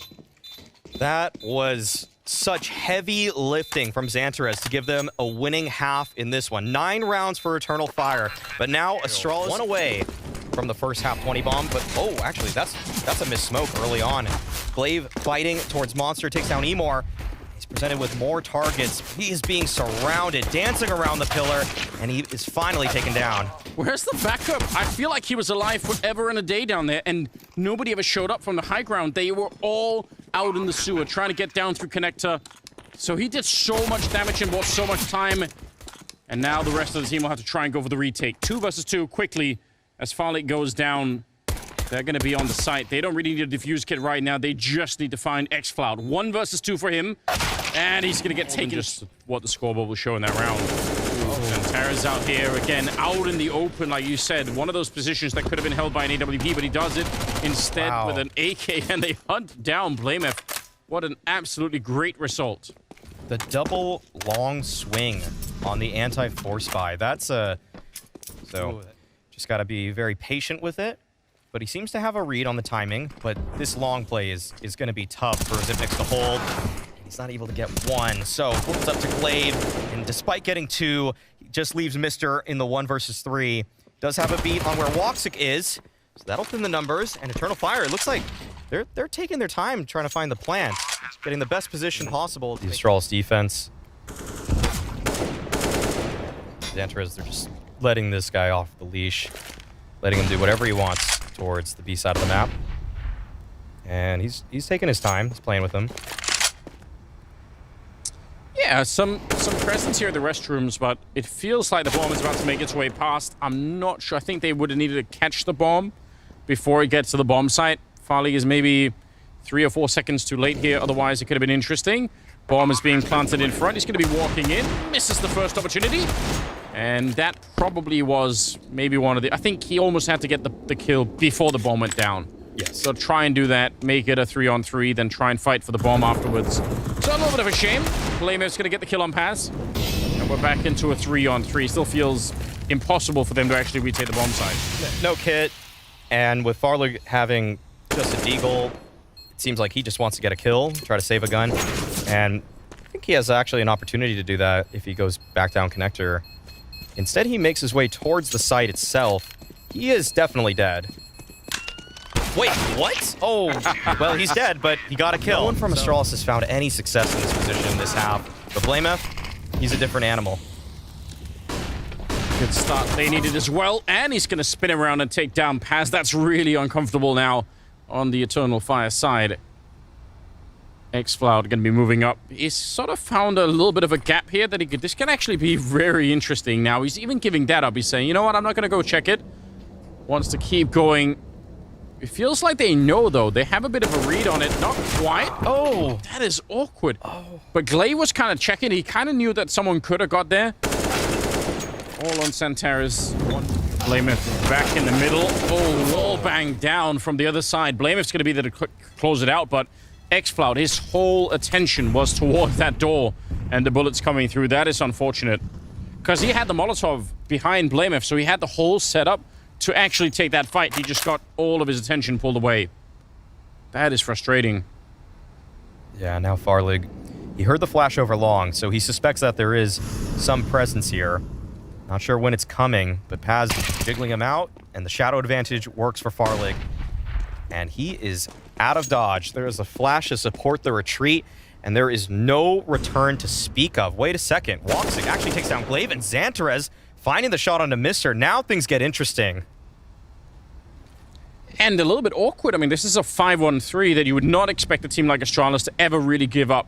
That was such heavy lifting from Santaris to give them a winning half in this one. 9 rounds for Eternal Fire. But now Astralis one away from the first half 20 bomb. But, oh, actually, that's a missed smoke early on. Glaive fighting towards Monster. Takes down Emor. Presented with more targets. He is being surrounded, dancing around the pillar, and he is finally taken down. Where's the backup? I feel like he was alive forever and a day down there, and nobody ever showed up from the high ground. They were all out in the sewer trying to get down through connector. So he did so much damage and bought so much time. And now the rest of the team will have to try and go for the retake. 2 versus 2 quickly as farlig goes down. They're going to be on the site. They don't really need a Defuse kit right now. They just need to find xFloud. 1 versus 2 for him. And he's going to get taken. Just what the scoreboard will show in that round. And Tara's out here again, out in the open, like you said. One of those positions that could have been held by an AWP, but he does it instead with an AK. And they hunt down Blamef. What an absolutely great result. The double long swing on the anti-force buy. That's a... So, just got to be very patient with it. But he seems to have a read on the timing. But this long play is going to be tough for Zywoo to hold. He's not able to get 1. So flips up to Glaive. And despite getting 2, he just leaves Mister in the 1 versus 3. Does have a beat on where Woxic is. So that'll thin the numbers. And Eternal Fire, it looks like they're taking their time trying to find the plant. Getting the best position possible. The Astralis defense. Santaris, they're just letting this guy off the leash. Letting him do whatever he wants towards the B side of the map. And he's taking his time. He's playing with them. Yeah, some presence here in the restrooms, but it feels like the bomb is about to make its way past. I'm not sure. I think they would have needed to catch the bomb before it gets to the bomb site. farlig is maybe 3 or 4 seconds too late here. Otherwise, it could have been interesting. Bomb is being planted in front. He's going to be walking in. Misses the first opportunity. And that probably was maybe one of the... I think he almost had to get the kill before the bomb went down. Yes. So try and do that, make it a 3-on-3, then try and fight for the bomb afterwards. So a little bit of a shame. Blamef's going to get the kill on pass. And we're back into a 3-on-3. Still feels impossible for them to actually retake the bomb site. No kit. And with farlig having just a deagle, it seems like he just wants to get a kill, try to save a gun. And I think he has actually an opportunity to do that if he goes back down connector. Instead, he makes his way towards the site itself. He is definitely dead. Wait, what? Oh, well, he's dead, but he got a kill. No one from Astralis has found any success in this position in this half. But Blamef, he's a different animal. Good start they needed as well. And he's going to spin around and take down Paz. That's really uncomfortable now on the Eternal Fire side. xFloud going to be moving up. He's sort of found a little bit of a gap here that he could... This can actually be very interesting now. He's even giving that up. He's saying, you know what, I'm not going to go check it. Wants to keep going. It feels like they know, though. They have a bit of a read on it. Not quite. Oh, that is awkward. Oh. But Glaive was kind of checking. He kind of knew that someone could have got there. All on Santaris. Blamef back in the middle. Oh, wall bang down from the other side. Blamef's going to be there to close it out, but xFloud, his whole attention was towards that door and the bullets coming through. That is unfortunate. Because he had the Molotov behind Blamef, so he had the whole setup to actually take that fight. He just got all of his attention pulled away. That is frustrating. Yeah, now farlig. He heard the flash over long, so he suspects that there is some presence here. Not sure when it's coming, but Paz is jiggling him out, and the shadow advantage works for farlig. and he is out of dodge. There is a flash to support the retreat, and there is no return to speak of. Wait a second. Woxic actually takes down Glaive, and Xantarez finding the shot onto Mr. Now things get interesting. And a little bit awkward. I mean, this is a 5-1-3 that you would not expect a team like Astralis to ever really give up.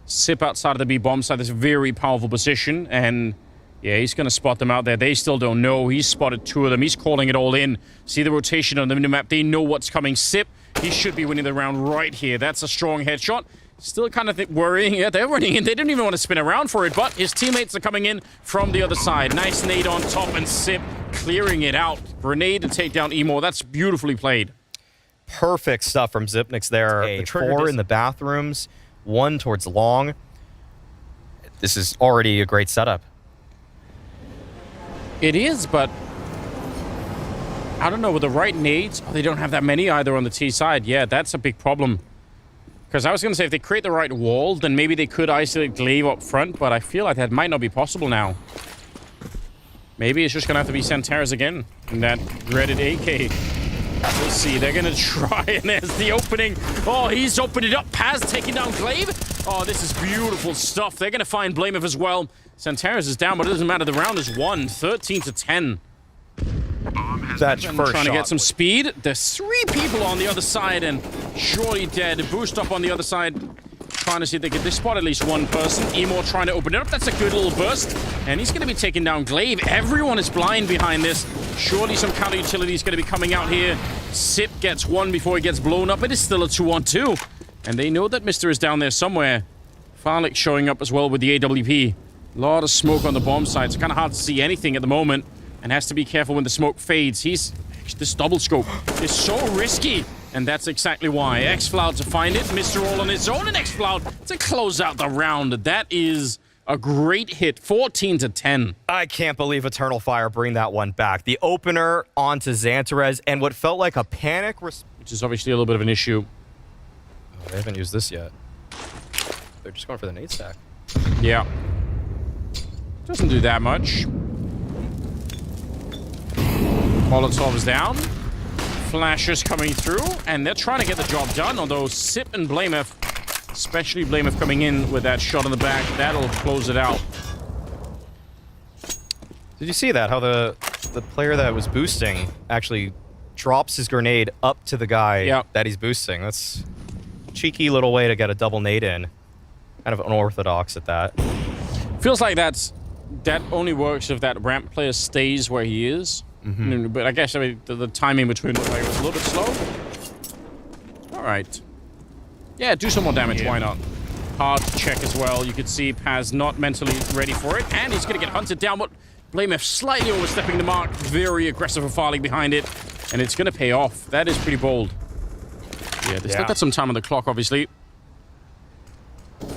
Sip outside of the B bomb side. This very powerful position, and yeah, he's going to spot them out there. They still don't know. He's spotted 2 of them. He's calling it all in. See the rotation on the minimap. They know what's coming. Sip, he should be winning the round right here. That's a strong headshot. Still kind of worrying. Yeah, they're running in. They didn't even want to spin around for it, but his teammates are coming in from the other side. Nice nade on top, and Sip clearing it out. Grenade to take down Emo. That's beautifully played. Perfect stuff from Zipnix there. Hey, the 4 in the bathrooms, 1 towards long. This is already a great setup. It is, but I don't know, with the right nades, they don't have that many either on the T side. Yeah, that's a big problem. Because I was going to say, if they create the right wall, then maybe they could isolate Glaive up front, but I feel like that might not be possible now. Maybe it's just going to have to be Xantarez again in that dreaded AK. We'll see. They're going to try, and there's the opening. Oh, he's opened it up. Paz taking down Glaive. Oh, this is beautiful stuff. They're going to find Blamev as well. Xantarez is down, but it doesn't matter. The round is won, 13-10. That's first trying shot. to get some speed. There's 3 people on the other side, and surely dead. Boost up on the other side. Trying to see if they can spot at least 1 person. Emo trying to open it up. That's a good little burst. And he's going to be taking down Glaive. Everyone is blind behind this. Surely some counter utility is going to be coming out here. Sip gets 1 before he gets blown up. It is still a 2-on-2. And they know that Mr. is down there somewhere. Farlick showing up as well with the AWP. A lot of smoke on the bomb side. It's kind of hard to see anything at the moment. And has to be careful when the smoke fades. This double scope is so risky. And that's exactly why. xFloud to find it. Mr. all on his own, and xFloud to close out the round. That is a great hit. 14-10. I can't believe Eternal Fire bring that one back. The opener onto Xantarez, and what felt like a panic... Which is obviously a little bit of an issue. Oh, they haven't used this yet. They're just going for the nade stack. Yeah. Doesn't do that much. Molotov is down. Flashes coming through, and they're trying to get the job done, although Sip and Blamev, especially Blamev coming in with that shot in the back, that'll close it out. Did you see that? How the player that was boosting actually drops his grenade up to the guy that he's boosting. That's a cheeky little way to get a double nade in. Kind of unorthodox at that. Feels like that only works if that ramp player stays where he is. Mm-hmm. But I guess the timing between the players was a little bit slow. All right. Yeah, do some more damage. Why not? Hard to check as well. You could see Paz not mentally ready for it, and he's going to get hunted down. But Blamev slightly overstepping the mark. Very aggressive for Farley behind it, and it's going to pay off. That is pretty bold. Yeah, they still got some time on the clock, obviously.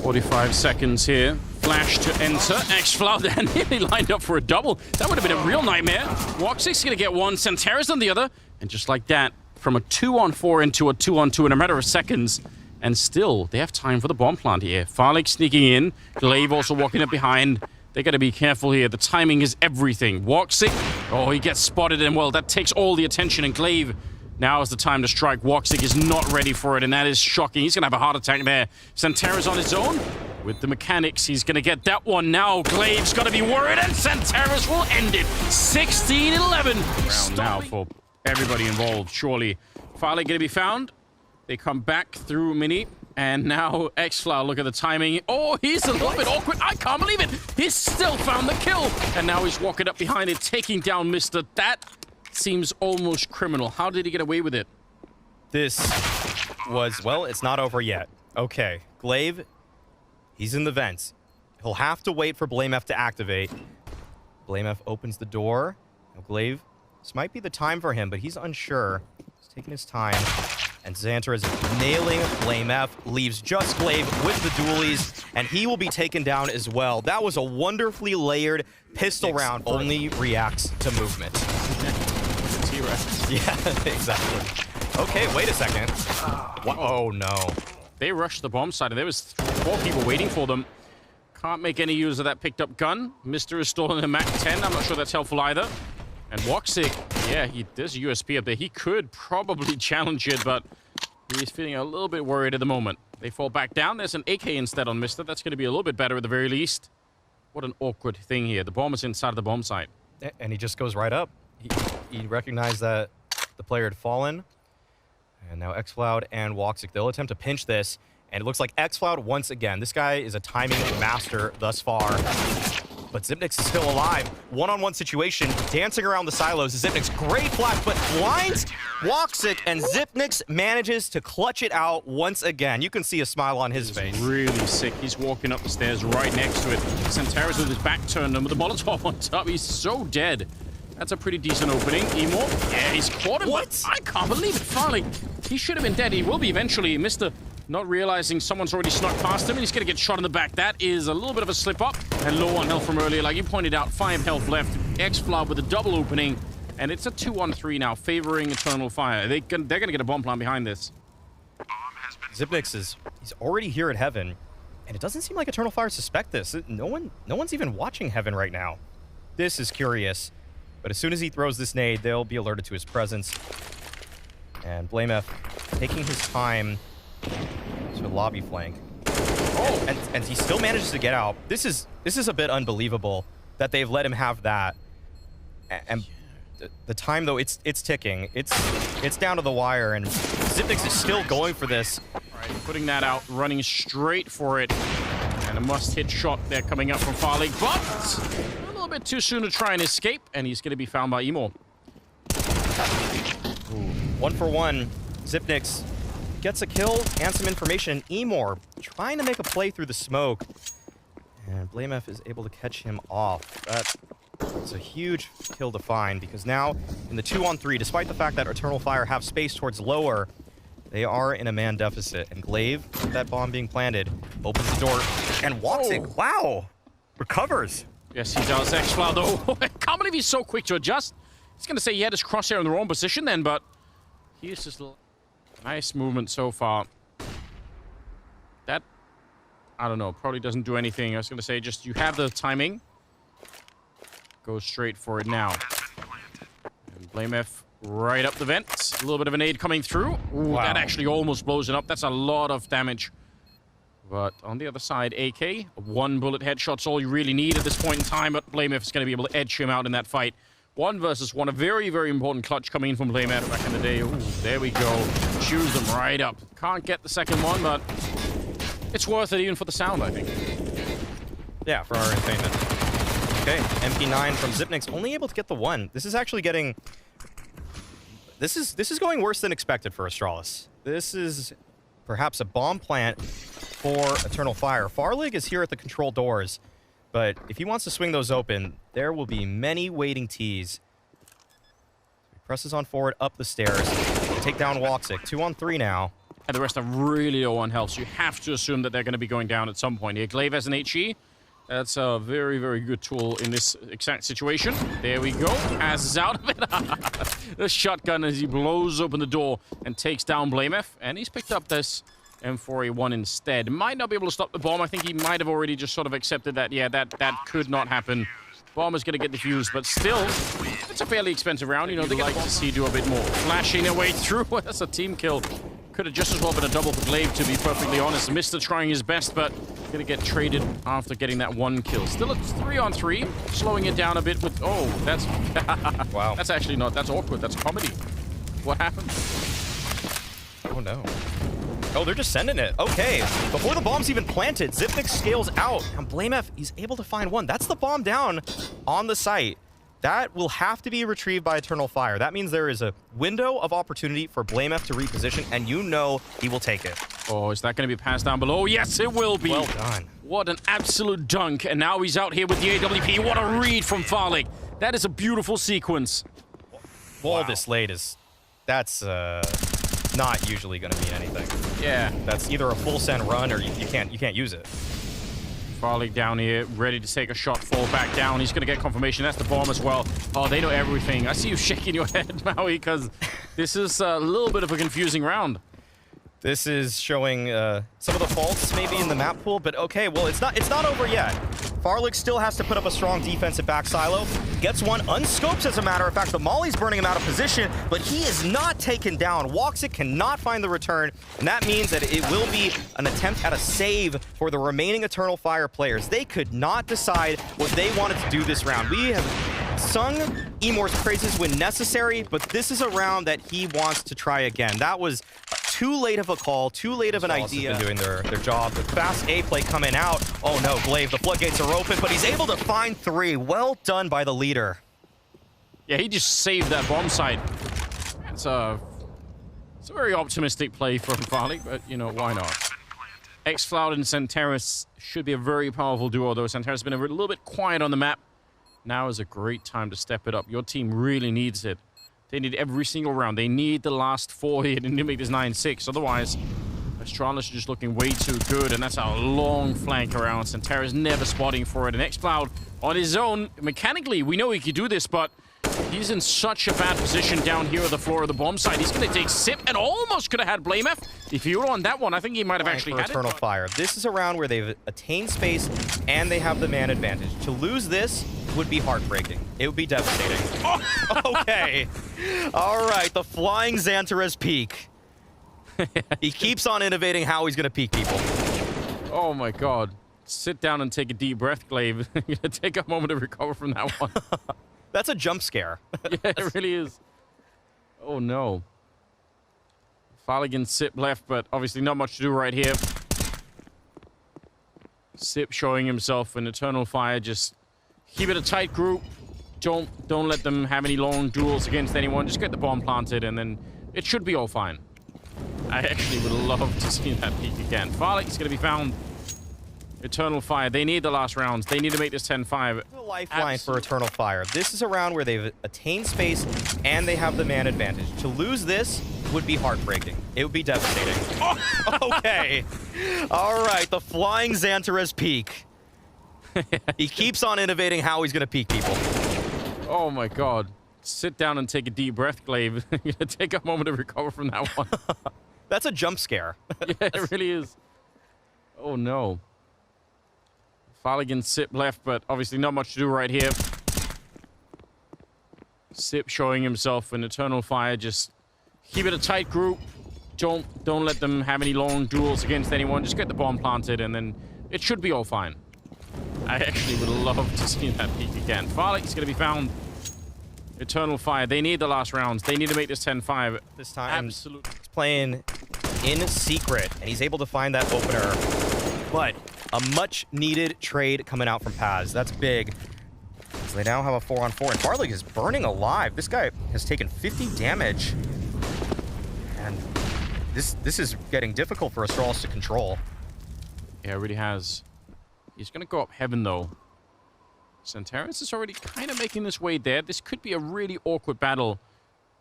45 seconds here. Flash to enter. xFloud nearly lined up for a double. That would have been a real nightmare. Woxic's going to get 1. Xantarez on the other. And just like that, from a 2-on-4 into a 2-on-2 in a matter of seconds. And still, they have time for the bomb plant here. Farlick sneaking in. Glaive also walking up behind. They got to be careful here. The timing is everything. Woxic. Oh, he gets spotted, and well, that takes all the attention. And Glaive, now is the time to strike. Woxic is not ready for it, and that is shocking. He's going to have a heart attack there. Xantarez on his own. With the mechanics, he's going to get that one now. Glaive's got to be worried, and Xantarez will end it. 16-11. Round now for everybody involved, surely. Farley going to be found. They come back through Mini, and now xFloud, look at the timing. Oh, he's a little bit awkward. I can't believe it. He's still found the kill, and now he's walking up behind it, taking down Mr. That seems almost criminal. How did he get away with it? This was, well, it's not over yet. Okay, Glaive, he's in the vents. He'll have to wait for Blamev to activate. Blamev opens the door. Now, Glaive, this might be the time for him, but he's unsure. He's taking his time. And Xantar is nailing Blamev, leaves just Glaive with the dualies, and he will be taken down as well. That was a wonderfully layered pistol round. Only reacts to movement. Yeah, exactly. Okay, wait a second. Oh, no. They rushed the bomb site, and there was 4 people waiting for them. Can't make any use of that picked up gun. Mr. is stolen a Mac 10. I'm not sure that's helpful either. And Woxic, yeah, there's a USP up there. He could probably challenge it, but he's feeling a little bit worried at the moment. They fall back down. There's an AK instead on Mister. That's going to be a little bit better at the very least. What an awkward thing here. The bomb is inside of the bomb site. And he just goes right up. He recognized that the player had fallen. And now xCloud and Woxic, they'll attempt to pinch this. And it looks like xCloud once again. This guy is a timing master thus far. But Zipnix is still alive. One-on-one situation, dancing around the silos. Zipnix, great flash, but blinds Woxic, and Zipnix manages to clutch it out once again. You can see a smile on his face. Really sick. He's walking up the stairs right next to it. Santaris with his back turned and with the Molotov on top. He's so dead. That's a pretty decent opening. Emo, yeah, he's caught him. What? I can't believe it. Finally, he should have been dead. He will be eventually. Mr. Not realizing someone's already snuck past him, and he's going to get shot in the back. That is a little bit of a slip-up, and low on health from earlier. Like you pointed out, 5 health left. xCloud with a double opening, and it's a 2-on-3 now, favoring Eternal Fire. They're going to get a bomb plant behind this. Zipnix he's already here at Heaven, and it doesn't seem like Eternal Fire suspect this. No one's even watching Heaven right now. This is curious, but as soon as he throws this nade, they'll be alerted to his presence. And BlameF taking his time to lobby flank. Oh, and he still manages to get out. This is a bit unbelievable that they've let him have that. And the time though, it's ticking. It's down to the wire, and Zipnix is still going for this. All right, putting that out, running straight for it, and a must-hit shot there coming up from Farlig, but a little bit too soon to try and escape, and he's going to be found by Emo. Ooh. 1 for 1. Zipnix gets a kill and some information. Emor trying to make a play through the smoke. And BlameF is able to catch him off. That's a huge kill to find, because now in the 2-on-3, despite the fact that Eternal Fire have space towards lower, they are in a man deficit. And Glaive, with that bomb being planted, opens the door. And Woxic, wow, recovers. Yes, he does. xCloud, though. I can't believe he's so quick to adjust. He's going to say he had his crosshair in the wrong position then, but he's just... Nice movement so far. That, I don't know, probably doesn't do anything. I was going to say, just you have the timing. Go straight for it now. And BlameF right up the vent. A little bit of an aid coming through. Ooh, wow. That actually almost blows it up. That's a lot of damage. But on the other side, AK, 1 bullet headshot's all you really need at this point in time, but BlameF is going to be able to edge him out in that fight. 1 versus 1, a very, very important clutch coming in from BlameF back in the day. Ooh, there we go. Choose them right up. Can't get the second one, but it's worth it even for the sound, I think. Yeah, for our entertainment. Okay, MP9 from Zipnix, only able to get the 1. This is actually getting... This is going worse than expected for Astralis. This is perhaps a bomb plant for Eternal Fire. Farlig is here at the control doors, but if he wants to swing those open, there will be many waiting Ts. He presses on forward, up the stairs, take down Woxic. 2-on-3 now. And the rest are really low on health, so you have to assume that they're going to be going down at some point here. Glaive has an HE. That's a very, very good tool in this exact situation. There we go. Passes out of it. The shotgun as he blows open the door and takes down BlameF. And he's picked up this M4A1 instead. Might not be able to stop the bomb. I think he might have already just sort of accepted that, yeah, that could not happen. Bomb is going to get defused, but still, it's a fairly expensive round. You know, they like to see do a bit more. Flashing their way through. That's a team kill. Could have just as well been a double for Glaive, to be perfectly honest. Mister trying his best, but going to get traded after getting that 1 kill. Still a 3-on-3, slowing it down a bit with... Oh, that's... Wow. That's actually not... That's awkward. That's comedy. What happened? Oh, no. Oh, they're just sending it. Okay. Before the bomb's even planted, Zipnix scales out. And BlameF, he's able to find 1. That's the bomb down on the site. That will have to be retrieved by Eternal Fire. That means there is a window of opportunity for BlameF to reposition, and you know he will take it. Oh, is that going to be passed down below? Yes, it will be. Well done. What an absolute dunk. And now he's out here with the AWP. What a read from Farlig. That is a beautiful sequence. Wall this late is... That's not usually going to mean anything. Yeah. That's either a full send run or you can't use it. Farlig down here, ready to take a shot, fall back down. He's going to get confirmation. That's the bomb as well. Oh, they know everything. I see you shaking your head, Maui, because this is a little bit of a confusing round. This is showing some of the faults maybe in the map pool, but okay, well, it's not over yet. Farlig still has to put up a strong defensive back silo. Gets one, unscopes as a matter of fact. The Molly's burning him out of position, but he is not taken down. Walks it, cannot find the return, and that means that it will be an attempt at a save for the remaining Eternal Fire players. They could not decide what they wanted to do this round. We have sung Emor's praises when necessary, but this is a round that he wants to try again. That was too late of a call, too late of an idea. Been doing their job. The fast A play coming out. Oh no, Glaive, the floodgates are open, but he's able to find 3. Well done by the leader. Yeah, he just saved that bomb site. It's a very optimistic play from Farlig, but you know, why not? xCloud and Santeris should be a very powerful duo, though. Santeris has been a little bit quiet on the map. Now is a great time to step it up. Your team really needs it. They need every single round. They need the last 4 here to make this 9-6. Otherwise, Astralis is just looking way too good, and that's a long flank around. Santeris never spotting for it. And xCloud on his own, mechanically, we know he can do this, but he's in such a bad position down here at the floor of the bomb site. He's going to take Sip and almost could have had Blamef. If he were on that one, I think he might have actually had Eternal Fire. This is a round where they've attained space and they have the man advantage. To lose this would be heartbreaking. It would be devastating. Okay. All right, the flying Xantares peak. He keeps on innovating how he's going to peek people. Oh my god. Sit down and take a deep breath, Glaive. You're going to take a moment to recover from that one. That's a jump scare. Yeah, it really is. Oh no. Farlig and Sip left, but obviously not much to do right here. Sip showing himself in Eternal Fire. Just keep it a tight group. Don't let them have any long duels against anyone. Just get the bomb planted, and then it should be all fine. I actually would love to see that peak again. Farlig is going to be found. Eternal Fire. They need the last rounds. They need to make this 10-5. The lifeline for Eternal Fire. This is a round where they've attained space and they have the man advantage. To lose this would be heartbreaking. It would be devastating. Okay. All right, the flying Xantares peak. He keeps on innovating how he's going to peek people. Oh my god. Sit down and take a deep breath, Glaive. You're going to take a moment to recover from that one. That's a jump scare. Yeah, it really is. Oh no. Farlig and Sip left, but obviously not much to do right here. Sip showing himself in Eternal Fire. Just keep it a tight group. Don't let them have any long duels against anyone. Just get the bomb planted, and then it should be all fine. I actually would love to see that peak again. Farlig is going to be found. Eternal Fire. They need the last rounds. They need to make this 10-5. This time, absolutely. He's playing in secret, and he's able to find that opener. But a much-needed trade coming out from Paz. That's big. So they now have a 4-on-4, and Farlig is burning alive. This guy has taken 50 damage. And this is getting difficult for Astralis to control. Yeah, it really has. He's going to go up heaven, though. Santeris is already kind of making this way there. This could be a really awkward battle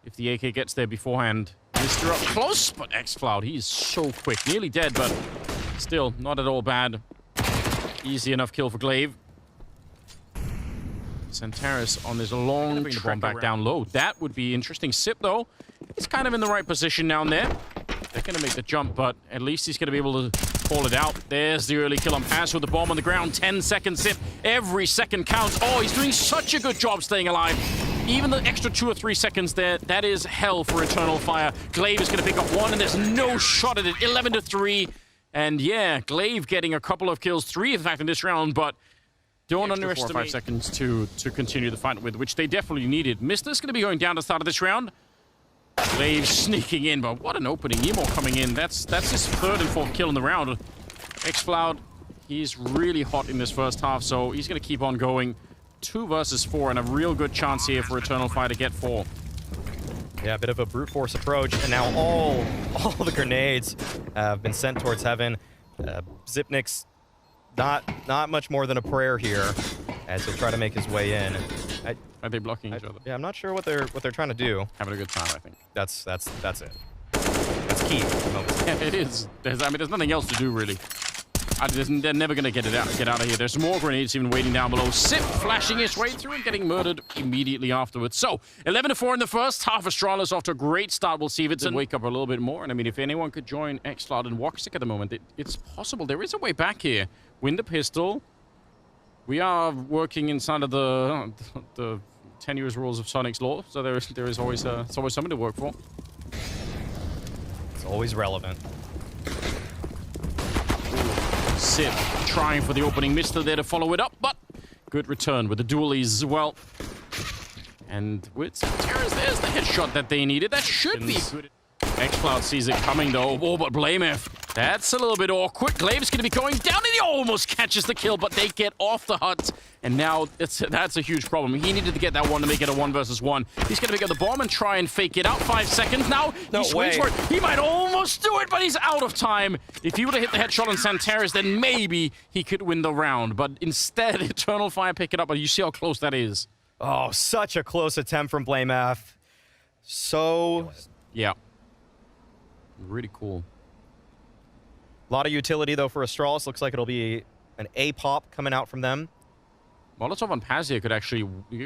if the AK gets there beforehand. Mr. Up close, but xCloud, he's so quick. Nearly dead, but still not at all bad. Easy enough kill for Glaive. Santeris on this long trek back down low. That would be interesting. Sip, though, he's kind of in the right position down there. They're going to make the jump, but at least he's going to be able to call it out. There's the early kill on Paz with the bomb on the ground. 10 seconds, Sip. Every second counts. Oh, he's doing such a good job staying alive. Even the extra 2 or 3 seconds there, that is hell for Eternal Fire. Glaive is going to pick up one, and there's no shot at it. 11-3. And yeah, Glaive getting a couple of kills. 3, in fact, in this round, but don't underestimate 4 or 5 seconds to continue the fight with, which they definitely needed. Mister's going to be going down to the start of this round. Glaive sneaking in, but what an opening. Emor coming in. That's his 3rd and 4th kill in the round. xCloud, he's really hot in this first half, so he's going to keep on going. 2 versus 4, and a real good chance here for Eternal Fire to get 4. Yeah, a bit of a brute force approach, and now all the grenades have been sent towards heaven. Zipnik's not much more than a prayer here as he'll try to make his way in. Are they blocking each other? Yeah, I'm not sure what they're trying to do. Having a good time, I think. That's it. That's key. Yeah, it is. There's nothing else to do really. They're never gonna get out of here. There's more grenades even waiting down below. Sip flashing his way through and getting murdered immediately afterwards. So 11-4 in the first half. Astralis off to a great start. We'll see if it's a wake up a little bit more. And I mean, if anyone could join xCloud and Walksick at the moment, it's possible. There is a way back here. Win the pistol. We are working inside of the tenuous rules of Sonic's law, so there is always it's always something to work for. It's always relevant. Sip trying for the opening, Mister there to follow it up, but good return with the dualies as well. And with Santeras, there's the headshot that they needed. That should be good. xCloud sees it coming though. Oh, but blamef. That's a little bit awkward. Glaive's going to be going down, and he almost catches the kill, but they get off the hut. And now that's a huge problem. He needed to get that one to make it a 1 versus 1. He's going to pick up the bomb and try and fake it out. 5 seconds now. No he swings way. for it. He might almost do it, but he's out of time. If he would have hit the headshot on Santeras, then maybe he could win the round. But instead, Eternal Fire pick it up, and you see how close that is. Oh, such a close attempt from blamef. So... Yeah. Really cool. A lot of utility, though, for Astralis. Looks like it'll be an A pop coming out from them. Molotov on Paz here could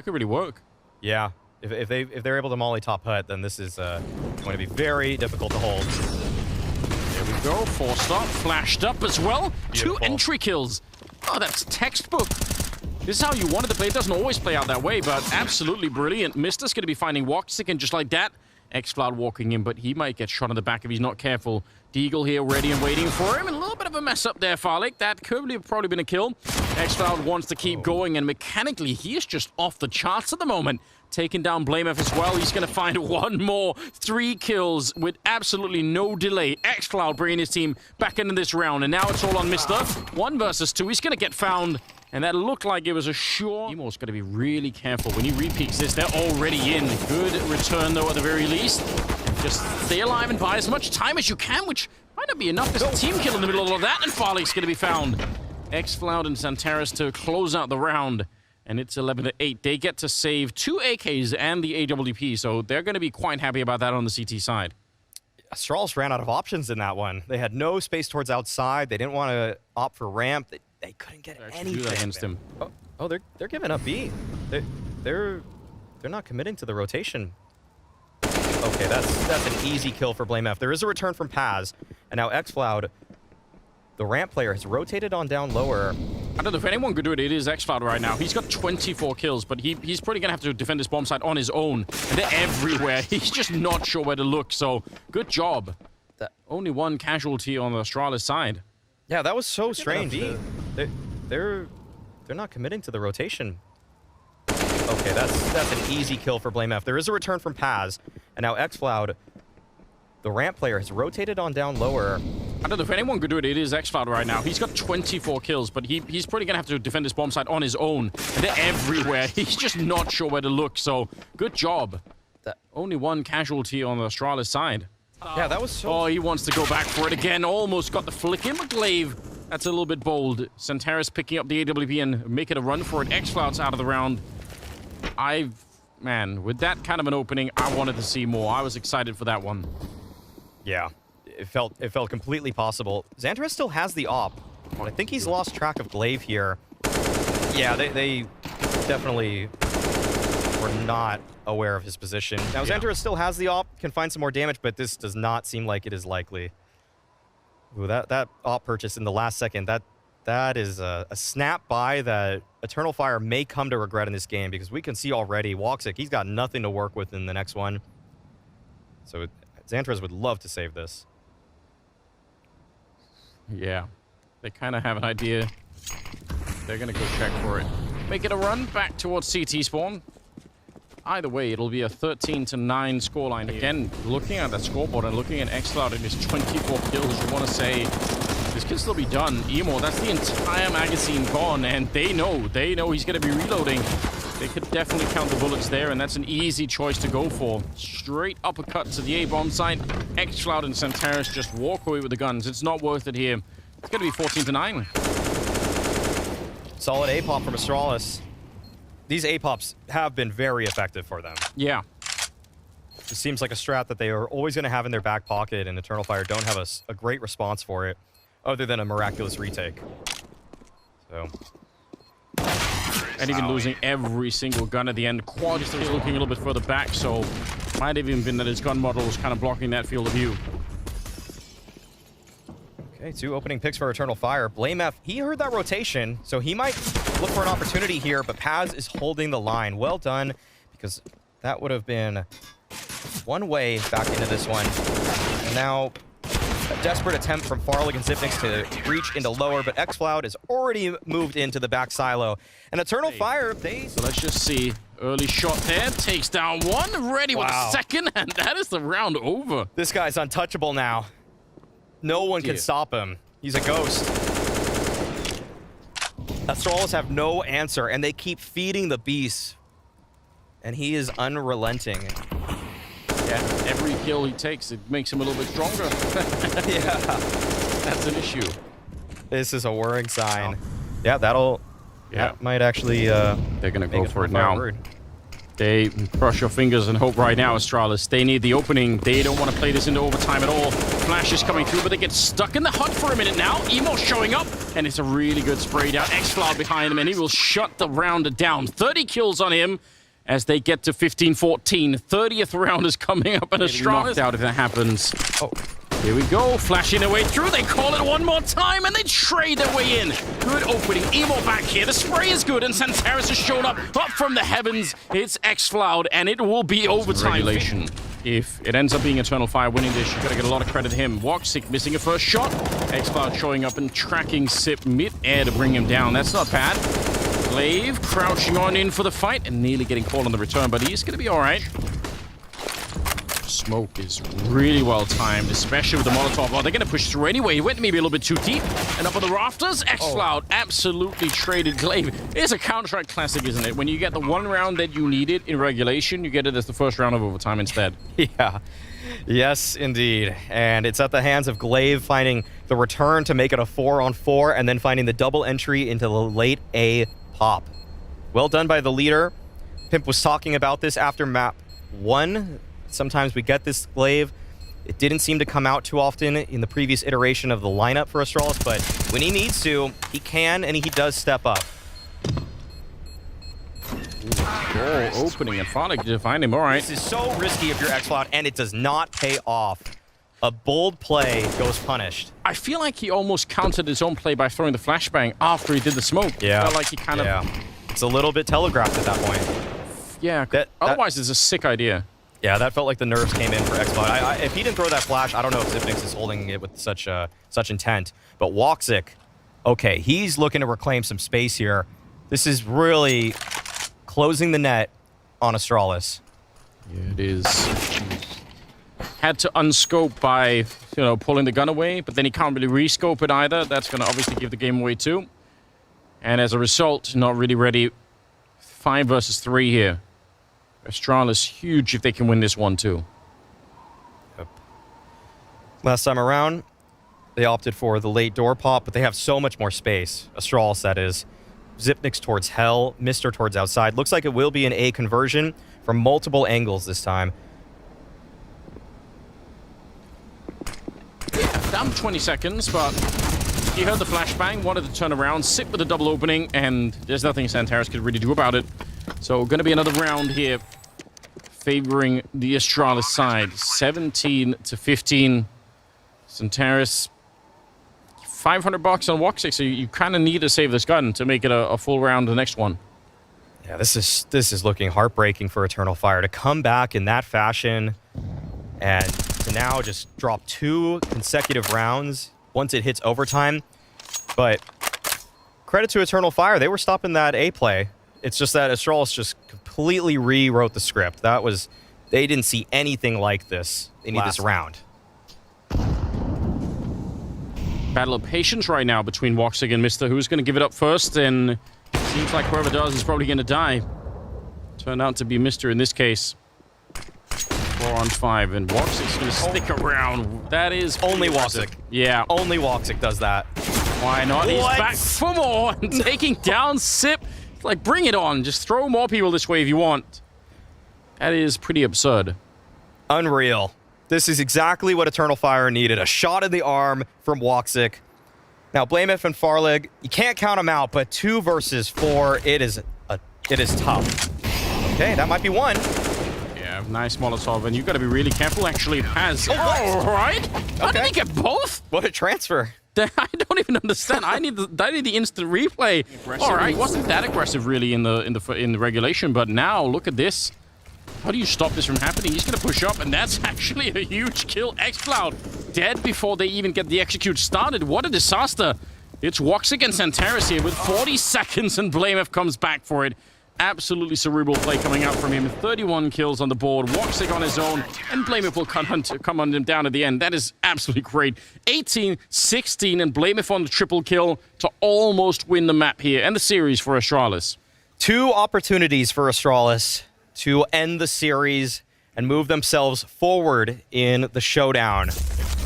really work. Yeah. If they're able to molly top hut, then this is going to be very difficult to hold. There we go. 4-star. Flashed up as well. Beautiful. 2 entry kills. Oh, that's textbook. This is how you wanted to play. It doesn't always play out that way, but absolutely brilliant. Mister's going to be finding Woxic, and just like that, xCloud walking in, but he might get shot in the back if he's not careful. Deagle here ready and waiting for him, and a little bit of a mess up there, Farlik. That could have probably been a kill. xCloud wants to keep going, and mechanically, he is just off the charts at the moment. Taking down blamef as well. He's going to find one more. 3 kills with absolutely no delay. xCloud bringing his team back into this round, and now it's all on Mister. 1 versus 2. He's going to get found. And that looked like it was a sure. Emo's got to be really careful. When he repeats this, they're already in. Good return, though, at the very least. And just stay alive and buy as much time as you can, which might not be enough. There's a team kill in the middle of all of that, and Farlik's going to be found. xCloud and Santeras to close out the round. And it's 11-8. They get to save 2 AKs and the AWP, so they're going to be quite happy about that on the CT side. Astralis ran out of options in that one. They had no space towards outside. They didn't want to opt for ramp. They couldn't get anything do that against him. Oh, they're giving up B. They're not committing to the rotation. Okay, that's an easy kill for blamef. There is a return from Paz, and now xCloud, the ramp player, has rotated on down lower. I don't know if anyone could do it. It is xCloud right now. He's got 24 kills, but he's probably going to have to defend this bomb site on his own. And they're everywhere. He's just not sure where to look, so good job. Only 1 casualty on the Astralis side. Yeah, that was so strange. They're not committing to the rotation. Okay, that's an easy kill for blamef. There is a return from Paz, and now xCloud, the ramp player, has rotated on down lower. I don't know if anyone could do it. It is xCloud right now. He's got 24 kills, but he's probably going to have to defend this bomb site on his own. And they're everywhere. He's just not sure where to look, so good job. Only 1 casualty on the Astralis side. Yeah, that was so... Oh, he wants to go back for it again. Almost got the flick in, but Glaive, that's a little bit bold. Santeras picking up the AWP and making a run for it. xCloud's out of the round. Man, with that kind of an opening, I wanted to see more. I was excited for that one. Yeah, it felt completely possible. Xanteras still has the op. I think he's lost track of Glaive here. Yeah, they definitely were not aware of his position. Now, Xanteras still has the op, can find some more damage, but this does not seem like it is likely. Ooh, that op purchase in the last second, that is a snap buy that Eternal Fire may come to regret in this game, because we can see already Woxic, he's got nothing to work with in the next one. So Xanteras would love to save this. Yeah, they kind of have an idea. They're going to go check for it. Make it a run back towards CT spawn. Either way, it'll be a 13-9 scoreline. Again, looking at that scoreboard and looking at xCloud and his 24 kills, you want to say this can still be done. Emo, that's the entire magazine gone, and they know he's going to be reloading. They could definitely count the bullets there, and that's an easy choice to go for. Straight uppercut to the A-bomb site. xCloud and Santeras just walk away with the guns. It's not worth it here. It's going to be 14-9. Solid A-pop from Astralis. These A-pops have been very effective for them. Yeah. It seems like a strat that they are always going to have in their back pocket, and Eternal Fire don't have a great response for it, other than a miraculous retake. So... And even losing every single gun at the end. Quad is looking a little bit further back, so might have even been that his gun model was kind of blocking that field of view. Okay, 2 opening picks for Eternal Fire. blamef, he heard that rotation, so he might look for an opportunity here, but Paz is holding the line. Well done, because that would have been one way back into this one. And now a desperate attempt from Farlig and Zipnix to reach into lower, but xCloud has already moved into the back silo. And Eternal Fire, So let's just see. Early shot there, takes down one, ready with a second, and that is the round over. This guy's untouchable now. No one can stop him. He's a ghost. Astralis have no answer, and they keep feeding the beast. And he is unrelenting. Yeah, every kill he takes, it makes him a little bit stronger. Yeah. That's an issue. This is a worrying sign. Yeah, that might actually they're gonna go for it now. Word. They cross your fingers and hope right now, Astralis. They need the opening. They don't want to play this into overtime at all. Flash is coming through, but they get stuck in the hut for a minute now. Emo showing up, and it's a really good spray down. xCloud behind him, and he will shut the round down. 30 kills on him as they get to 15-14. 30th round is coming up, and Astralis knocked out if that happens. Oh. Here we go, flashing their way through. They call it one more time, and they trade their way in. Good opening. Emo back here. The spray is good, and Santaris has shown up from the heavens. It's xCloud, and it will be overtime. Regulation. If it ends up being Eternal Fire winning this, you've got to get a lot of credit to him. Woxic missing a first shot. xCloud showing up and tracking Sip mid-air to bring him down. That's not bad. Glaive crouching on in for the fight, and nearly getting caught on the return, but he's going to be all right. Smoke is really well timed, especially with the Molotov. Oh, they're going to push through anyway. He went maybe a little bit too deep. And up on the rafters, xCloud absolutely traded Glaive. It's a Counter-Strike classic, isn't it? When you get the one round that you needed in regulation, you get it as the first round of overtime instead. Yeah. Yes, indeed. And it's at the hands of Glaive finding the return to make it a 4-on-4 and then finding the double entry into the late A pop. Well done by the leader. Pimp was talking about this after map 1. Sometimes we get this Glaive. It didn't seem to come out too often in the previous iteration of the lineup for Astralis, but when he needs to, he can, and he does step up. Opening and Farlig to find him. All right. This is so risky if you're xCloud, and it does not pay off. A bold play goes punished. I feel like he almost countered his own play by throwing the flashbang after he did the smoke. Yeah. Felt like he kind of... It's a little bit telegraphed at that point. Yeah, otherwise it's a sick idea. Yeah, that felt like the nerves came in for xCloud. If he didn't throw that flash, I don't know if Zipnix is holding it with such intent. But Woxic, okay, he's looking to reclaim some space here. This is really closing the net on Astralis. Yeah, it is. Had to unscope by, pulling the gun away, but then he can't really rescope it either. That's going to obviously give the game away too. And as a result, not really ready. 5 versus 3 here. Astralis huge if they can win this one too. Yep. Last time around, they opted for the late door pop, but they have so much more space. Astralis, that is. Zipnix towards hell, Mister towards outside. Looks like it will be an A conversion from multiple angles this time. Yeah, down 20 seconds, but he heard the flashbang, wanted to turn around, sit with a double opening, and there's nothing Santaris could really do about it. So going to be another round here favoring the Astralis side. 17-15. Santaris, $500 on Woxic, so you kind of need to save this gun to make it a full round the next one. Yeah, this is looking heartbreaking for Eternal Fire to come back in that fashion and to now just drop 2 consecutive rounds once it hits overtime. But credit to Eternal Fire, they were stopping that A play. It's just that Astralis just completely rewrote the script. They didn't see anything like this. They need this round. Battle of patience right now between Woxic and Mister. Who's going to give it up first? And seems like whoever does is probably going to die. Turned out to be Mister in this case. 4-on-5, and Woxic's going to stick around. That is only Woxic. Yeah. Only Woxic does that. Why not? He's back for more and taking down Sip. Like, bring it on. Just throw more people this way if you want. That is pretty absurd. Unreal. This is exactly what Eternal Fire needed. A shot in the arm from Woxic. Now, Blamef and Farlig, you can't count them out, but 2 versus 4, it is tough. Okay, that might be one. Yeah, nice Molotov, and you've got to be really careful, actually. All right. How did he get both? What a transfer. I don't even understand. I need the instant replay. All right, wasn't that aggressive really in the regulation, but now look at this. How do you stop this from happening? He's gonna push up, and that's actually a huge kill. xCloud dead before they even get the execute started. What a disaster! It's Woxic and Santaris here with 40 seconds, and blamef comes back for it. Absolutely cerebral play coming out from him. 31 kills on the board. Woxic on his own, and blamef will come on him down at the end. That is absolutely great. 18, 16, and blamef on the triple kill to almost win the map here and the series for Astralis. 2 opportunities for Astralis to end the series and move themselves forward in the showdown.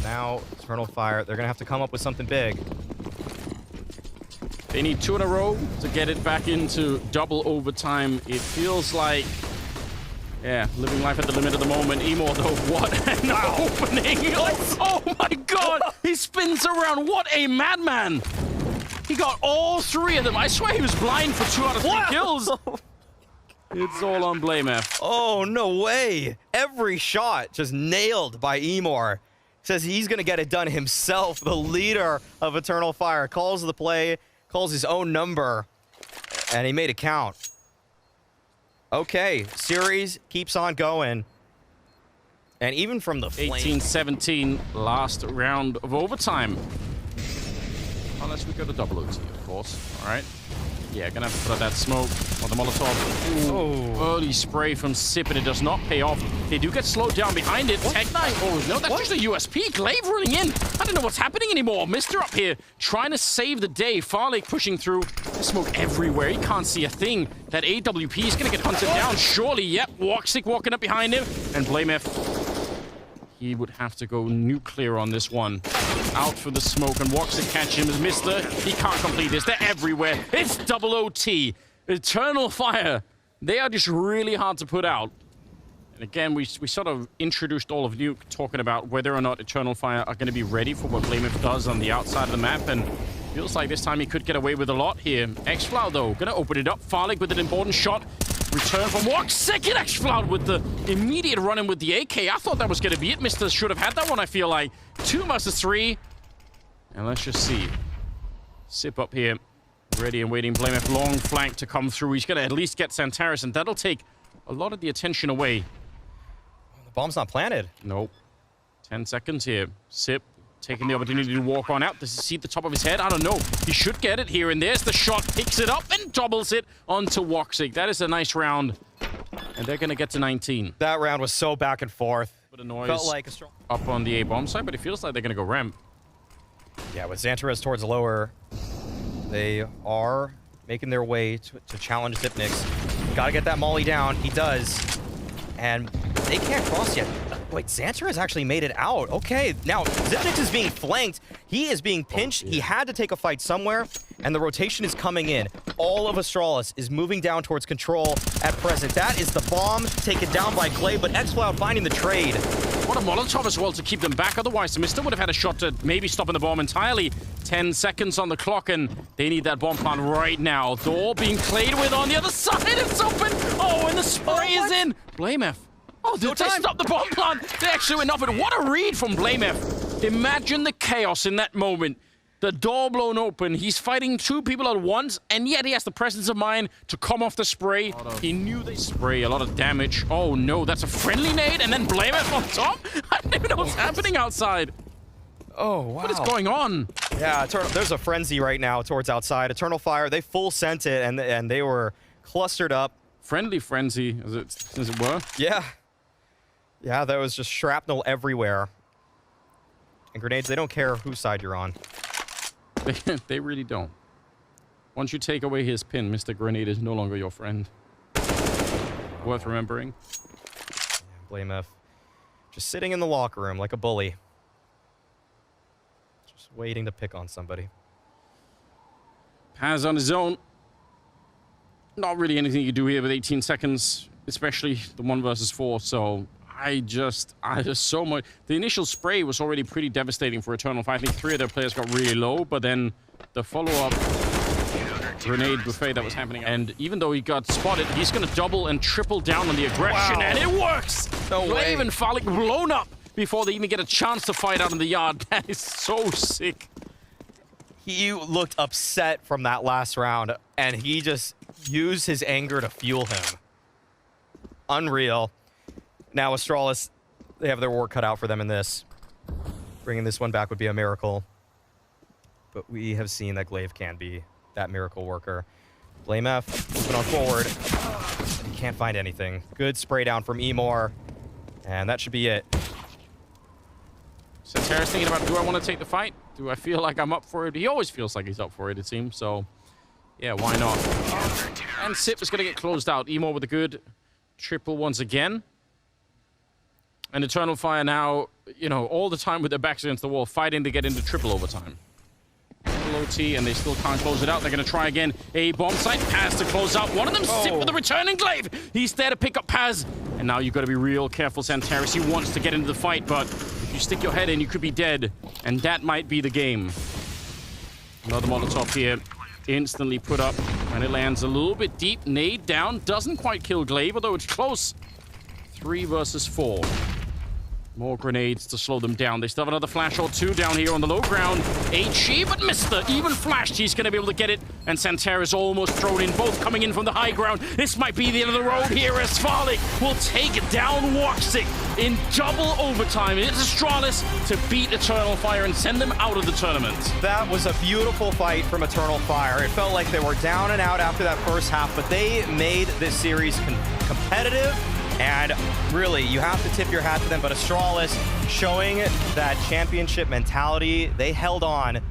Now, Eternal Fire, they're going to have to come up with something big. They need 2 in a row to get it back into double overtime. It feels like, yeah, living life at the limit of the moment. Emor, though, what an opening! Oh my god! He spins around. What a madman! He got all 3 of them. I swear he was blind for 2 out of 3 kills. It's all on blamef. Oh, no way. Every shot just nailed by Emor. Says he's going to get it done himself. The leader of Eternal Fire calls the play, calls his own number, and he made it count. Okay, series keeps on going. And even from the 18-17, last round of overtime. Unless we go to double OT, of course. All right. Yeah, gonna have to put out that smoke on the Molotov. Ooh, early spray from Sip, and it does not pay off. They do get slowed down behind it. Tech9, oh no, that's just a USP. Glaive running in. I don't know what's happening anymore. Mister up here trying to save the day. Farlig pushing through. Smoke everywhere. He can't see a thing. That AWP is gonna get hunted down. Surely, yep. Woxic walking up behind him. And blamef, he would have to go nuclear on this one. Out for the smoke, and Woxic catch him as Mister. He can't complete this. They're everywhere. It's double OT. Eternal Fire. They are just really hard to put out. And again, we sort of introduced all of you talking about whether or not Eternal Fire are going to be ready for what blamef does on the outside of the map, and feels like this time he could get away with a lot here. xCloud, though, going to open it up. Farlig with an important shot. Return from Woxic, and xCloud with the immediate run-in with the AK. I thought that was going to be it. Mister should have had that one, I feel like. 2 versus 3. And let's just see. Sip up here. Ready and waiting. blamef long flank to come through. He's going to at least get Santaris, and that'll take a lot of the attention away. The bomb's not planted. Nope. 10 seconds here. Sip taking the opportunity to walk on out. Does he see the top of his head? I don't know. He should get it here, and there's the shot. Picks it up and doubles it onto Woxic. That is a nice round. And they're going to get to 19. That round was so back and forth. Bit of noise Felt like a strong... up on the A-bomb side, but it feels like they're going to go ramp. Yeah, with Xantares towards lower, they are making their way to challenge Zipnix. Gotta get that molly down. He does. And they can't cross yet. Wait, Xantares actually made it out. Okay, now Zipnix is being flanked. He is being pinched. He had to take a fight somewhere, and the rotation is coming in. All of Astralis is moving down towards control at present. That is the bomb taken down by Glaive, but xCloud finding the trade. What a Molotov as well to keep them back. Otherwise, Mister would have had a shot to maybe stopping the bomb entirely. 10 seconds on the clock, and they need that bomb plant right now. Door being played with on the other side. It's open. Oh, and the spray is in. blamef. Oh, did they stop the bomb plant? They actually went off it. What a read from blamef. Imagine the chaos in that moment. The door blown open. He's fighting 2 people at once, and yet he has the presence of mind to come off the spray. He knew they spray a lot of damage. Oh no, that's a friendly nade, and then blamef on top? I don't even know what's happening outside. Oh, wow. What is going on? Yeah, there's a frenzy right now towards outside. Eternal Fire, they full sent it, and they were clustered up. Friendly frenzy, as it were. Yeah. Yeah, there was just shrapnel everywhere. And grenades, they don't care whose side you're on. They really don't. Once you take away his pin, Mr. Grenade is no longer your friend. Worth remembering. blamef. Just sitting in the locker room like a bully. Just waiting to pick on somebody. Paz on his own. Not really anything you can do here with 18 seconds, especially the 1 versus 4, so I just so much. The initial spray was already pretty devastating for Eternal Fire. I think 3 of their players got really low, but then the follow-up grenade buffet that was happening. And even though he got spotted, he's going to double and triple down on the aggression, and it works! No way. Glaive and Farlig blown up before they even get a chance to fight out in the yard. That is so sick. He looked upset from that last round, and he just used his anger to fuel him. Unreal. Now, Astralis, they have their work cut out for them in this. Bringing this one back would be a miracle. But we have seen that Glaive can be that miracle worker. Blame F, moving on forward. He can't find anything. Good spray down from Emor. And that should be it. Santeris thinking about, do I want to take the fight? Do I feel like I'm up for it? He always feels like he's up for it, it seems. So, yeah, why not? And Sip is going to get closed out. Emor with a good triple once again. And Eternal Fire now, you know, all the time with their backs against the wall, fighting to get into triple overtime. OT, and they still can't close it out. They're going to try again. A bomb site pass to close out. One of them Sip with the returning Glaive. He's there to pick up Paz. And now you've got to be real careful, Santeris. He wants to get into the fight, but if you stick your head in, you could be dead. And that might be the game. Another Molotov here. Instantly put up. And it lands a little bit deep. Nade down. Doesn't quite kill Glaive, although it's close. 3 versus 4. More grenades to slow them down. They still have another flash or two down here on the low ground. HE, but missed it. Even flashed, he's going to be able to get it. And Santeris almost thrown in, both coming in from the high ground. This might be the end of the road here as Farlig will take down Woxic in double overtime. It's Astralis to beat Eternal Fire and send them out of the tournament. That was a beautiful fight from Eternal Fire. It felt like they were down and out after that first half, but they made this series competitive. And really, you have to tip your hat to them. But Astralis showing that championship mentality, they held on to